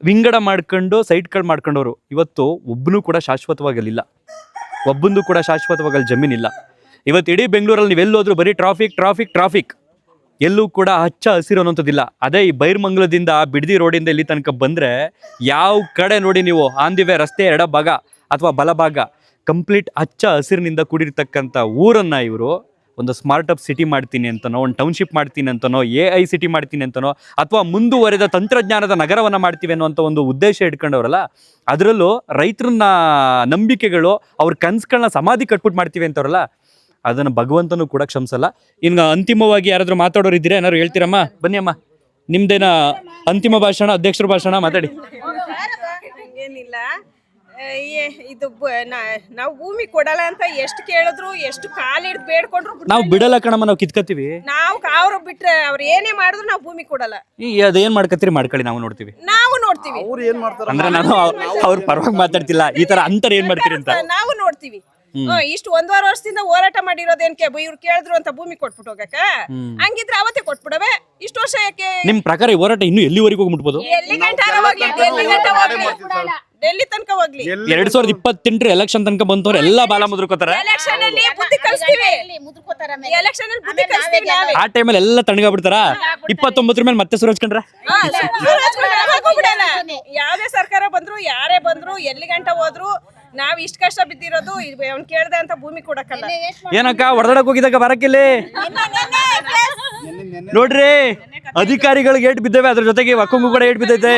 ವಿಂಗಡ ಮಾಡ್ಕೊಂಡು ಸೈಟ್ಗಳು ಮಾಡ್ಕೊಂಡವ್ರು. ಇವತ್ತು ಒಬ್ಬನೂ ಕೂಡ ಶಾಶ್ವತವಾಗಲಿಲ್ಲ, ಒಬ್ಬಂದು ಕೂಡ ಶಾಶ್ವತವಾಗಲ್ಲಿ ಜಮೀನಿಲ್ಲ. ಇವತ್ತು ಇಡೀ ಬೆಂಗಳೂರಲ್ಲಿ ನೀವೆಲ್ಲೋದ್ರೂ ಬರೀ ಟ್ರಾಫಿಕ್, ಎಲ್ಲೂ ಕೂಡ ಹಚ್ಚ ಹಸಿರು ಅನ್ನೋಂಥದ್ದಿಲ್ಲ. ಅದೇ ಈ ಬೈರ್ಮಂಗ್ಲದಿಂದ ಬಿಡದಿ ರೋಡಿಂದ ಇಲ್ಲಿ ತನಕ ಬಂದರೆ ಯಾವ ಕಡೆ ನೋಡಿ ನೀವು ಆನ್ ದಿ ವೇ ರಸ್ತೆ ಎಡಭಾಗ ಅಥವಾ ಬಲಭಾಗ ಕಂಪ್ಲೀಟ್ ಹಚ್ಚ ಹಸಿರಿನಿಂದ ಕೂಡಿರ್ತಕ್ಕಂಥ ಊರನ್ನು ಇವರು ಒಂದು ಸ್ಮಾರ್ಟ್ ಅಪ್ ಸಿಟಿ ಮಾಡ್ತೀನಿ ಅಂತನೋ, ಒಂದು ಟೌನ್ಶಿಪ್ ಮಾಡ್ತೀನಿ ಅಂತನೋ, AI ಸಿಟಿ ಮಾಡ್ತೀನಿ ಅಂತನೋ, ಅಥವಾ ಮುಂದುವರೆದ ತಂತ್ರಜ್ಞಾನದ ನಗರವನ್ನು ಮಾಡ್ತೀವಿ ಅನ್ನೋಂಥ ಒಂದು ಉದ್ದೇಶ ಇಟ್ಕೊಂಡವ್ರಲ್ಲ, ಅದರಲ್ಲೂ ರೈತರನ್ನ ನಂಬಿಕೆಗಳು, ಅವ್ರ ಕನಸುಗಳನ್ನ ಸಮಾಧಿ ಕಟ್ಬಿಟ್ಟು ಮಾಡ್ತೀವಿ ಅಂತವ್ರಲ್ಲ, ಅದನ್ನು ಭಗವಂತನೂ ಕೂಡ ಕ್ಷಮಿಸಲ್ಲ. ಇನ್ನು ಅಂತಿಮವಾಗಿ ಯಾರಾದರೂ ಮಾತಾಡೋರು ಇದ್ದೀರಾ? ಏನಾದ್ರು ಹೇಳ್ತೀರಮ್ಮ? ಬನ್ನಿ ಅಮ್ಮ, ನಿಮ್ದೇನ ಅಂತಿಮ ಭಾಷಣ, ಅಧ್ಯಕ್ಷರ ಭಾಷಣ ಮಾತಾಡಿ. ಏನಿಲ್ಲ, ಇದು ನಾವು ಭೂಮಿ ಕೊಡಲ್ಲ ಅಂತ ಎಷ್ಟು ಕೇಳಿದ್ರು, ಎಷ್ಟು ಕಾಲಿಡ್ದು ಬೇಡ್ಕೊಂಡ್ರು ನಾವು ಬಿಡಲ್ಲ ಕಣಮ್ಮ, ನಾವು ಕಿತ್ಕತ್ತೀವಿ. ನಾವು ಅವ್ರು ಬಿಟ್ರೆ ಅವ್ರು ಏನೇ ಮಾಡಿದ್ರು ನಾವು ಭೂಮಿ ಕೊಡಲ್ಲ. ಅದೇನ್ ಮಾಡ್ಕತ್ತೀರಿ ಮಾಡ್ಕೊಳ್ಳಿ, ನಾವು ನೋಡ್ತೀವಿ. ಅಂದ್ರೆ ನಾನು ಅವ್ರ ಪರವಾಗಿ ಮಾತಾಡ್ತಿಲ್ಲ, ಈ ತರ ಅಂತರ ಏನ್ ಮಾಡ್ತೀರಿ ಅಂತ ನಾವು ನೋಡ್ತೀವಿ. ಇಷ್ಟು 1.5 ವರ್ಷದಿಂದ ಹೋರಾಟ ಮಾಡಿರೋದೇನ್ಕೆ ಇವ್ರು ಕೇಳಿದ್ರು ಅಂತ ಭೂಮಿ ಕೊಟ್ಬಿಟ್ಟು ಹೋಗಕ್ಕ? ಹಂಗಿದ್ರೆ ಅವತ್ತೇ ಕೊಟ್ಬಿಡವೆ. ಇಷ್ಟು ವರ್ಷ ಯಾಕೆ? ನಿಮ್ ಪ್ರಕಾರ ಈ ಹೋರಾಟ ಇನ್ನು ಎಲ್ಲಿವರೆಗೂ ಮುಟ್ಬೋದು? ಎಲ್ಲಿ ಗಂಟ ಹೋಗ್ಲಿ, ಡೆಲ್ಲಿ ತನಕ ಹೋಗ್ಲಿ. 2028 ಎಲೆಕ್ಷನ್ ತನಕ ಬಂತವ್ರು ಎಲ್ಲ ಬಾಲ ಮುದ್ರಕೋತಾರೆ. ಎಲೆಕ್ಷನ್ ಅಲ್ಲಿ ಬುದ್ಧಿ ಕಲಿಸ್ತೀವಿ, ಎಲೆಕ್ಷನ್ ಅಲ್ಲಿ ಬುದ್ಧಿ ಕಲಿಸ್ತೀವಿ. ಆ ಟೈಮಲ್ಲಿ ಎಲ್ಲ ತಣ್ಣಗಾಗ್ಬಿಡ್ತಾರ. 29 ಮೇಲೆ ಮತ್ತೆ ಸುರಜ್ಕೊಂಡ್ರೆ ಯಾವ್ದೇ ಸರ್ಕಾರ ಬಂದ್ರು, ಯಾರೇ ಬಂದ್ರು, ಎಲ್ಲಿ ಗಂಟ ಹೋದ್ರು ನಾವ್ ಇಷ್ಟ ಕಷ್ಟ ಬಿದ್ದಿರೋದು ಅವ್ನ್ ಕೇಳ್ದೆ ಅಂತ ಭೂಮಿ ಕೊಡಕ್ಕಲ್ಲ. ಏನಕ್ಕ ಹೊಡೆದಕ್ ಹೋಗಿದಾಗ ಬರಕ್ಕಿಲ್ಲ ನೋಡ್ರಿ, ಅಧಿಕಾರಿಗಳಿಗೆ ಏಟ್ ಬಿದ್ದೇವೆ, ಅದ್ರ ಜೊತೆಗೆ ಒಕ್ಕಂಗೂ ಕೂಡ ಏಟ್ ಬಿದ್ದೈತೆ.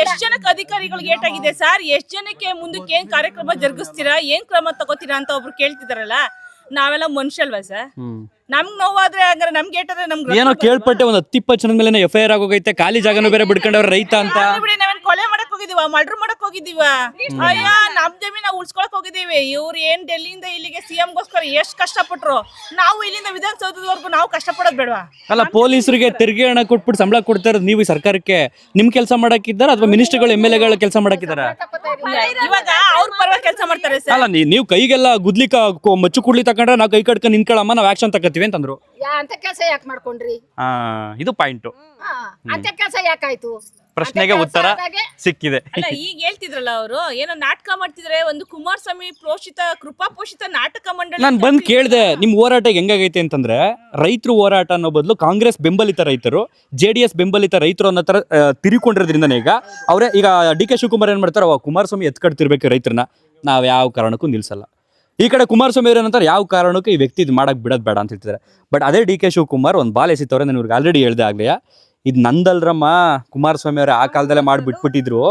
ಎಷ್ಟ್ ಜನಕ್ಕೆ ಅಧಿಕಾರಿಗಳಿಗೆ ಏಟಾಗಿದೆ ಸರ್? ಎಷ್ಟ್ ಜನಕ್ಕೆ ಮುಂದಕ್ಕೆ ಏನ್ ಕಾರ್ಯಕ್ರಮ ಜರುಗಿಸ್ತೀರಾ, ಏನ್ ಕ್ರಮ ತಗೋತೀರಾ ಅಂತ ಒಬ್ರು ಕೇಳ್ತಿದಾರಲ್ಲ. ನಾವೆಲ್ಲ ಮನುಷ್ಯಲ್ವಾ ಸರ್? ನಮ್ಗ್ ನೋವಾದ್ರೆ ಹಂಗಾರೆ ನಮ್ಗೆ ಏಟಾದ್ರೆ ನಮ್ಗೆ ಏನೋ ಕೇಳ್ಪಟ್ಟೆ, ಒಂದು 10-20 ಜನದ ಮೇಲೆ FIR ಆಗೋಗೈತೆ. ಖಾಲಿ ಜಾಗನೂ ಬೇರೆ ಬಿಡ್ಕೊಂಡವ್ರ ರೈತ ಅಂತ. ನಾವೇನ್ ಕೊಲೆ ಮಾಡಕ್ ಹೋಗಿದೀವ, ಮರ್ಡರ್ ಮಾಡಕ್ ಹೋಗಿದೀವ? ಅಯ್ಯ, ನಮ್ ಜಮೀನ ಉಳ್ಸ್ಕೊಳಕ್ ಹೋಗಿದೀವಿ. ಇವ್ರು ಏನ್ ಡೆಲ್ಲಿಯಿಂದ ಇಲ್ಲಿಗೆ CM-ಗೋಸ್ಕರ ಎಷ್ಟ್ ಕಷ್ಟಪಟ್ರು, ನಾವು ಇಲ್ಲಿಂದ ವಿಧಾನಸೌಧದವರೆಗೂ ನಾವು ಕಷ್ಟಪಡೋದ್ ಬೇಡವಾ? ಅಲ್ಲ, ಪೊಲೀಸರಿಗೆ ತೆರಿಗೆ ಹಣ ಕೊಟ್ಬಿಟ್ಟು ಸಂಬಳ ಕೊಡ್ತಾ ಇರೋದು ನೀವು ಸರ್ಕಾರಕ್ಕೆ. ನಿಮ್ ಕೆಲಸ ಮಾಡಕ್ಕಿದ್ದಾರ ಅಥವಾ ಮಿನಿಸ್ಟರ್ಗಳು MLA-ಗಳ ಕೆಲಸ ಮಾಡಕ್ಕಿದಾರ? ಇವಾಗ ಅವ್ರ ಪರವಾಗಿ ಕೆಲಸ ಮಾಡ್ತಾರೆ ಸರ್. ಅಲ್ಲ, ನೀವು ಕೈಗೆಲ್ಲ ಗುದ್ಲಿಕ ಮಚ್ಚು ಕುಡ್ಲಿ ತಕೊಂಡ್ರೆ ನಾವು ಕೈ ಕಟ್ಕೊಂಡು ನಿಂತ್ಕೊಳ್ಳಮ್ಮ, ನಾವು ಆಕ್ಷನ್ ತಗೋತೀವಿ ಅಂತಂದ್ರು. ಅಂತ ಕೆಲಸ ಯಾಕೆ ಮಾಡ್ಕೊಂಡ್ರಿ? ಇದು ಪಾಯಿಂಟ್. ಅಂತ ಕೆಲಸ ಯಾಕಾಯ್ತು? ಪ್ರಶ್ನೆಗೆ ಉತ್ತರ ಸಿಕ್ಕಿದೆ. ಅಲ್ಲ, ಈಗ ಹೇಳ್ತಿದ್ರಲ್ಲ ಅವರು ಏನೋ ನಾಟಕ ಮಾಡ್ತಿದ್ರೆ, ಒಂದು ಕುಮಾರಸ್ವಾಮಿ ಕೃಪಾ ಪೋಷಿತ ನಾಟಕ ಮಂಡಳಿ. ನಾನು ಬಂದ್ ಕೇಳ್ದೆ, ನಿಮ್ ಹೋರಾಟ ಹೆಂಗಾಗೈತೆ ಅಂತಂದ್ರೆ, ರೈತರು ಹೋರಾಟ ಅನ್ನೋ ಬದಲು ಕಾಂಗ್ರೆಸ್ ಬೆಂಬಲಿತ ರೈತರು, JDS ಬೆಂಬಲಿತ ರೈತರು ಅನ್ನೋ ತರ ತಿರುಕೊಂಡಿರೋದ್ರಿಂದನೇ ಈಗ DK ಶಿವಕುಮಾರ್ ಏನ್ ಮಾಡ್ತಾರ, ಕುಮಾರಸ್ವಾಮಿ ಎತ್ಕಡ್ತಿರ್ಬೇಕು ರೈತರನ್ನ, ನಾವ್ ಯಾವ ಕಾರಣಕ್ಕೂ ನಿಲ್ಸಲ್ಲ. ಈ ಕಡೆ ಕುಮಾರಸ್ವಾಮಿ ಅವ್ರು ಏನಂತಾರೆ, ಯಾವ ಕಾರಣಕ್ಕೂ ಈ ವ್ಯಕ್ತಿ ಇದು ಮಾಡಕ್ ಬಿಡೋದ್ ಬೇಡ ಅಂತ ಹೇಳ್ತಿದ್ದಾರೆ. ಬಟ್ ಅದೇ DK ಶಿವಕುಮಾರ್ ಒಂದು ಬಾಲ್ ಎಸಿತವ್ರೆ. ನಾನು ಇವ್ರಿಗೆ ಆಲ್ರೆಡಿ ಹೇಳ್ದೆ ಆಗ್ಲಿಯಾ, ಇದು ನಂದಲ್ರಮ್ಮ, ಕುಮಾರಸ್ವಾಮಿ ಅವ್ರೆ ಆ ಕಾಲದಲ್ಲೇ ಮಾಡ್ಬಿಟ್ಬಿಟ್ಟಿದ್ರು,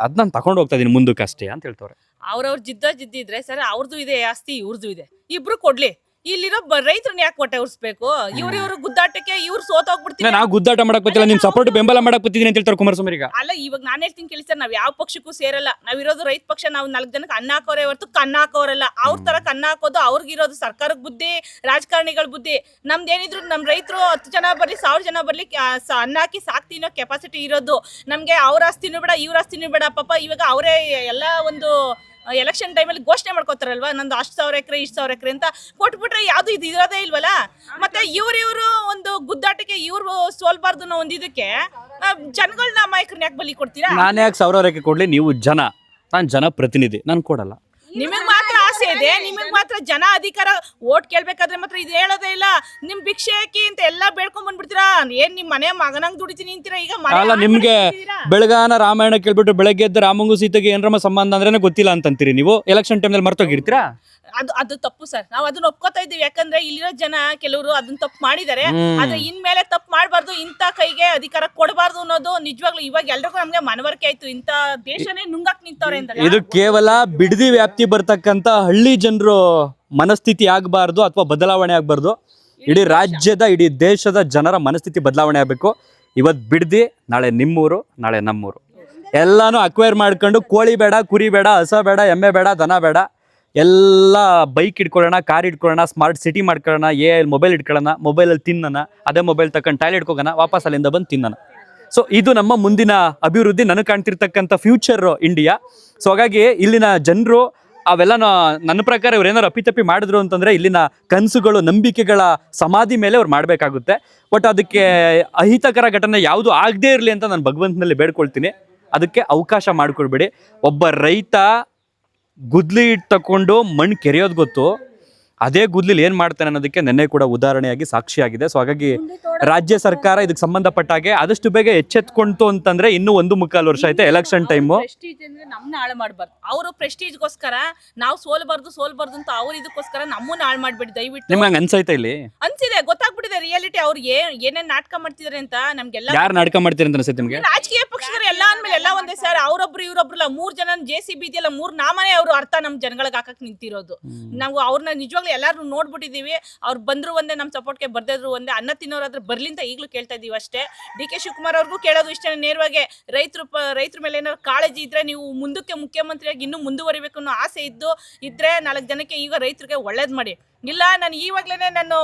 ಅದ್ ನಾನು ತಗೊಂಡು ಹೋಗ್ತಾ ಇದೀನಿ ಮುಂದಕ್ಕೆ ಅಷ್ಟೇ ಅಂತ ಹೇಳ್ತವ್ರೆ. ಅವ್ರವ್ರ ಜಿದ್ದಿದ್ರೆ ಸರ್, ಅವ್ರದ್ದು ಇದೆ ಆಸ್ತಿ, ಇವ್ರದ್ದು ಇದೆ, ಇಬ್ರು ಕೊಡ್ಲಿ. ಇಲ್ಲಿರೋ ರೈತರನ್ನ ಯಾಕೆ ಹೊಟ್ಟೆ ಉರ್ಸ್ಬೇಕು? ಇವ್ರ ಗುದ್ದಾಟಕ್ಕೆ ಇವ್ರು ಸೋತೋಗ್ಬಿಡ್ತೀವಿ. ನಾವು ಗುದ್ದಾಟ ಮಾಡಕ್ ಬತ್ತಿಲ್ಲ, ನಿಮ್ ಸಪೋರ್ಟ್ ಬೆಂಬಲ ಮಾಡಕ್ ಬತ್ತಿದೀನಿ ಅಂತ ಹೇಳ್ತಾರೆ ಕುಮಾರಸ್ವಾಮಿ. ಅಲ್ಲ, ಇವಾಗ ನಾನು ಹೇಳ್ತೀನಿ ಕೇಳಿ ಸರ್, ನಾವ್ ಯಾವ ಪಕ್ಷಕ್ಕೂ ಸೇರಲ್ಲ. ನಾವಿರೋದು ರೈತ ಪಕ್ಷ. ನಾವು 4 ಜನಕ್ಕೆ ಅನ್ನ ಹಾಕೋರೇ ಹೊರತು ಕನ್ನ ಹಾಕೋರಲ್ಲ. ಅವ್ರ ತರ ಕನ್ನ ಹಾಕೋದು ಅವ್ರಿಗಿರೋದು ಸರ್ಕಾರಕ್ಕೆ ಬುದ್ಧಿ, ರಾಜಕಾರಣಿಗಳ ಬುದ್ಧಿ. ನಮ್ದೇನಿದ್ರು ನಮ್ ರೈತರು 10 ಜನ ಬರ್ಲಿ, 1000 ಜನ ಬರ್ಲಿ, ಅನ್ನ ಹಾಕಿ ಸಾಕ್ತಿನೋ ಕೆಪಾಸಿಟಿ ಇರೋದು. ನಮ್ಗೆ ಅವ್ರ ಆಸ್ತಿನೂ ಬೇಡ, ಇವ್ರ ಆಸ್ತಿನೂ ಬೇಡ. ಪಾಪ ಇವಾಗ ಅವರೇ ಎಲ್ಲ ಒಂದು ಎಲೆಕ್ಷನ್ ಟೈಮಲ್ಲಿ ಘೋಷಣೆ ಮಾಡ್ಕೋತಾರಲ್ವಾ, ನಂದು 1,000 ಎಕರೆ 1,000 ಎಕರೆ ಅಂತ ಕೊಟ್ಬಿಟ್ರೆ ಯಾವ್ದು ಇದು ಇರೋದೇ ಇಲ್ವಲ್ಲ. ಮತ್ತೆ ಇವ್ರು ಒಂದು ಗುದ್ದಾಟಕ್ಕೆ ಇವ್ರು ಸೋಲ್ಬಾರ್ದು ಅನ್ನೋ ಒಂದು ಇದಕ್ಕೆ ಜನಗಳನ್ನ ಅಮಾಯಕರನ್ನ ಯಾಕೆ ಬಲಿ ಕೊಡ್ತೀರಾ? ನಾನು ಯಾಕೆ 1,000 ಎಕರೆ ಕೊಡ್ಲಿ? ನೀವು ಜನ, ನಾನು ಜನಪ್ರತಿನಿಧಿ, ನಾನು ಕೊಡಲ್ಲ. ನಿಮಗ್ ಮಾತ್ರ ಆಸೆ ಇದೆ, ನಿಮಗ್ ಮಾತ್ರ ಜನ ಅಧಿಕಾರ ಓಟ್ ಕೇಳ್ಬೇಕಾದ್ರೆ ಮಾತ್ರ ಇದು ಹೇಳೋದೇ ಇಲ್ಲ. ನಿಮ್ ಭಿಕ್ಷೆ ಹಾಕಿ ಅಂತ ಎಲ್ಲಾ ಬೇಡ್ಕೊಂಡ್ ಬಂದ್ಬಿಡ್ತೀರಾ. ಏನ್ ನಿಮ್ ಮನೆ ಮಗನಂಗ್ ದುಡಿತೀನಿ ಅಂತೀರಾ? ಈಗ ಅಲ್ಲ, ನಿಮ್ಗೆ ಬೆಳಗಾನ ರಾಮಾಯಣ ಕೇಳ್ಬಿಟ್ಟು ಬೆಳಗ್ಗೆ ಎದ್ದು ರಾಮಂಗು ಸೀತೆಗೆ ಏನ್ರಮ್ಮ ಸಂಬಂಧ ಅಂದ್ರೇನೆ ಗೊತ್ತಿಲ್ಲ ಅಂತಂತೀರಿ ನೀವು. ಎಲೆಕ್ಷನ್ ಟೈಮ್ನಲ್ಲಿ ಮರ್ತೋಗಿರ್ತೀರಾ? ಅದು ತಪ್ಪು ಸರ್. ನಾವು ಅದನ್ನ ಒಪ್ಕೋತಾ ಇದೀವಿ. ಯಾಕಂದ್ರೆ ಇಲ್ಲಿರೋ ಜನ ಕೆಲವರು ಅದನ್ನ ತಪ್ಪು ಮಾಡಿದ್ದಾರೆ. ಆದ್ರೆ ಇನ್ಮೇಲೆ ತಪ್ಪು ಮಾಡಬಾರ್ದು, ಇಂತ ಕೈಗೆ ಅಧಿಕಾರ ಕೊಡಬಾರ್ದು ಅನ್ನೋದು ನಿಜವಾಗ್ಲೂ ಇವಾಗ ಎಲ್ರಿಗೂ ನಮ್ಗೆ ಮನವರಿಕೆ ಆಯ್ತು. ಇಂತ ದೇಶನೇ ನುಂಗಾಕ್ ನಿಂತವ್ರೆ ಅಂತ. ಇದು ಕೇವಲ ಬಿಡದಿ ವ್ಯಾಪ್ತಿ ಬರ್ತಕ್ಕಂತ ಹಳ್ಳಿ ಜನರು ಮನಸ್ಥಿತಿ ಆಗಬಾರ್ದು ಅಥವಾ ಬದಲಾವಣೆ ಆಗಬಾರ್ದು. ಇಡೀ ರಾಜ್ಯದ, ಇಡೀ ದೇಶದ ಜನರ ಮನಸ್ಥಿತಿ ಬದಲಾವಣೆ ಆಗಬೇಕು. ಇವತ್ತು ಬಿಡದಿ, ನಾಳೆ ನಿಮ್ಮೂರು, ನಾಳೆ ನಮ್ಮೂರು. ಎಲ್ಲಾನು ಅಕ್ವೈರ್ ಮಾಡ್ಕೊಂಡು ಕೋಳಿ ಬೇಡ, ಕುರಿ ಬೇಡ, ಹಸ ಬೇಡ, ಎಮ್ಮೆ ಬೇಡ, ದನ ಬೇಡ, ಎಲ್ಲ ಬೈಕ್ ಇಟ್ಕೊಳ್ಳೋಣ, ಕಾರ್ ಇಟ್ಕೊಳ್ಳೋಣ, ಸ್ಮಾರ್ಟ್ ಸಿಟಿ ಮಾಡ್ಕೊಳ್ಳೋಣ, ಮೊಬೈಲ್ ಇಟ್ಕೊಳ್ಳೋಣ, ಮೊಬೈಲಲ್ಲಿ ತಿನ್ನೋಣ, ಅದೇ ಮೊಬೈಲ್ ತಗೊಂಡು ಟಾಯ್ಲೆಟ್ಗೆ ಹೋಗೋಣ, ವಾಪಸ್ ಅಲ್ಲಿಂದ ಬಂದು ತಿನ್ನೋಣ. ಸೊ ಇದು ನಮ್ಮ ಮುಂದಿನ ಅಭಿವೃದ್ಧಿ, ನನಗೆ ಕಾಣ್ತಿರ್ತಕ್ಕಂಥ ಫ್ಯೂಚರ್ ಇಂಡಿಯಾ. ಸೊ ಹಾಗಾಗಿ ಇಲ್ಲಿನ ಜನರು ಅವೆಲ್ಲ ನನ್ನ ಪ್ರಕಾರ ಇವ್ರು ಏನಾರು ಅಪ್ಪಿತಪ್ಪಿ ಮಾಡಿದ್ರು ಅಂತಂದರೆ ಇಲ್ಲಿನ ಕನಸುಗಳು, ನಂಬಿಕೆಗಳ ಸಮಾಧಿ ಮೇಲೆ ಅವ್ರು ಮಾಡಬೇಕಾಗುತ್ತೆ. ಬಟ್ ಅದಕ್ಕೆ ಅಹಿತಕರ ಘಟನೆ ಯಾವುದು ಆಗದೇ ಇರಲಿ ಅಂತ ನಾನು ಭಗವಂತನಲ್ಲಿ ಬೇಡ್ಕೊಳ್ತೀನಿ. ಅದಕ್ಕೆ ಅವಕಾಶ ಮಾಡಿಕೊಡ್ಬೇಡಿ. ಒಬ್ಬ ರೈತ ಗುದ್ಲಿ ತಕೊಂಡು ಮಣ್ಣು ಕೆರೆಯೋದು ಗೊತ್ತು, ಅದೇ ಗುದ್ಲಿಲಿ ಏನು ಮಾಡ್ತಾನೆ ಅನ್ನೋದಕ್ಕೆ ನೆನ್ನೆ ಕೂಡ ಉದಾಹರಣೆಯಾಗಿ ಸಾಕ್ಷಿಯಾಗಿದೆ. ಸೊ ಹಾಗಾಗಿ ರಾಜ್ಯ ಸರ್ಕಾರ ಇದಕ್ಕೆ ಸಂಬಂಧಪಟ್ಟ ಹಾಗೆ ಆದಷ್ಟು ಬೇಗ ಎಚ್ಚೆತ್ಕೊಂತು ಅಂತಂದ್ರೆ ಇನ್ನೂ 1.25 ವರ್ಷ ಐತೆ ಎಲೆಕ್ಷನ್ ಟೈಮು. ಪ್ರೆಸ್ಟೀಜ್ ಅಂದ್ರೆ ನಮ್ಮನ್ನ ಹಾಳು ಮಾಡಬಾರ್ದು. ಅವರು ಪ್ರೆಸ್ಟೀಜ್ಗೋಸ್ಕರ ನಾವು ಸೋಲ್ಬಾರ್ದು ಅಂತ ಅವ್ರು ಇದಕ್ಕೋಸ್ಕರ ನಮ್ಮನ್ನ ಹಾಳು ಮಾಡ್ಬೇಡಿ ದಯವಿಟ್ಟು. ನಿಮ್ಗೆ ಹಂಗೆ ಅನ್ಸೈತಾ ಇಲ್ಲಿ? ಅನ್ಸಿದೆ, ಗೊತ್ತಾಗ್ಬಿಟ್ಟಿದೆ ರಿಯಾಲಿಟಿ. ಅವ್ರು ಏನೇನ್ ನಾಟಕ ಮಾಡ್ತಿದಾರೆ ಅಂತ ನಮ್ಗೆಲ್ಲ. ಯಾರು ನಾಟಕ ಮಾಡ್ತೀರಿ ಅಂತ ಅನ್ಸುತ್ತೆ ನಿಮ್ಗೆ? ರಾಜಕೀಯ ಪಕ್ಷಗಳು ಎಲ್ಲ ಅಂದ್ಮೇಲೆ ಎಲ್ಲ ಒಂದೇ ಸರ್. ಅವ್ರೊಬ್ರು ಇವ್ರೊಬ್ರಲ್ಲ, 3 ಜನ JCB ಇದೆಯಲ್ಲ, 3 ನಾಮನೇ ಅವರು ಅರ್ಥ ನಮ್ ಜನಗಳಿಗೆ ಹಾಕಕ್ ನಿಂತಿರೋದು. ನಾವು ಅವ್ರನ್ನ ನಿಜವಾಗ್ಲೂ ಎಲ್ಲಾರು ನೋಡ್ಬಿಟ್ಟಿದೀವಿ. ಅವ್ರು ಬಂದ್ರು ಒಂದೇ, ನಮ್ ಸಪೋರ್ಟ್ಗೆ ಬರ್ದಿದ್ರು ಒಂದೇ. ಅನ್ನ ತಿನ್ನೋರಾದ್ರೆ ಬರ್ಲಿ ಅಂತ ಈಗಲೂ ಕೇಳ್ತಾ ಇದೀವಿ ಅಷ್ಟೇ. DK ಶಿವಕುಮಾರ್ ಅವ್ರಿಗೂ ಕೇಳೋದು ಇಷ್ಟೇ ನೇರವಾಗಿ, ರೈತರ ಮೇಲೆ ಏನಾದ್ರು ಕಾಳಜಿ ಇದ್ರೆ ನೀವು ಮುಂದಕ್ಕೆ ಮುಖ್ಯಮಂತ್ರಿಯಾಗಿ ಇನ್ನೂ ಮುಂದುವರಿಬೇಕು ಅನ್ನೋ ಆಸೆ ಇದ್ರೆ 4 ಜನಕ್ಕೆ ಈಗ ರೈತರಿಗೆ ಒಳ್ಳೇದ್ ಮಾಡಿ. ಇಲ್ಲ ನಾನು ಇವಾಗ್ಲೇನೆ ನಾನು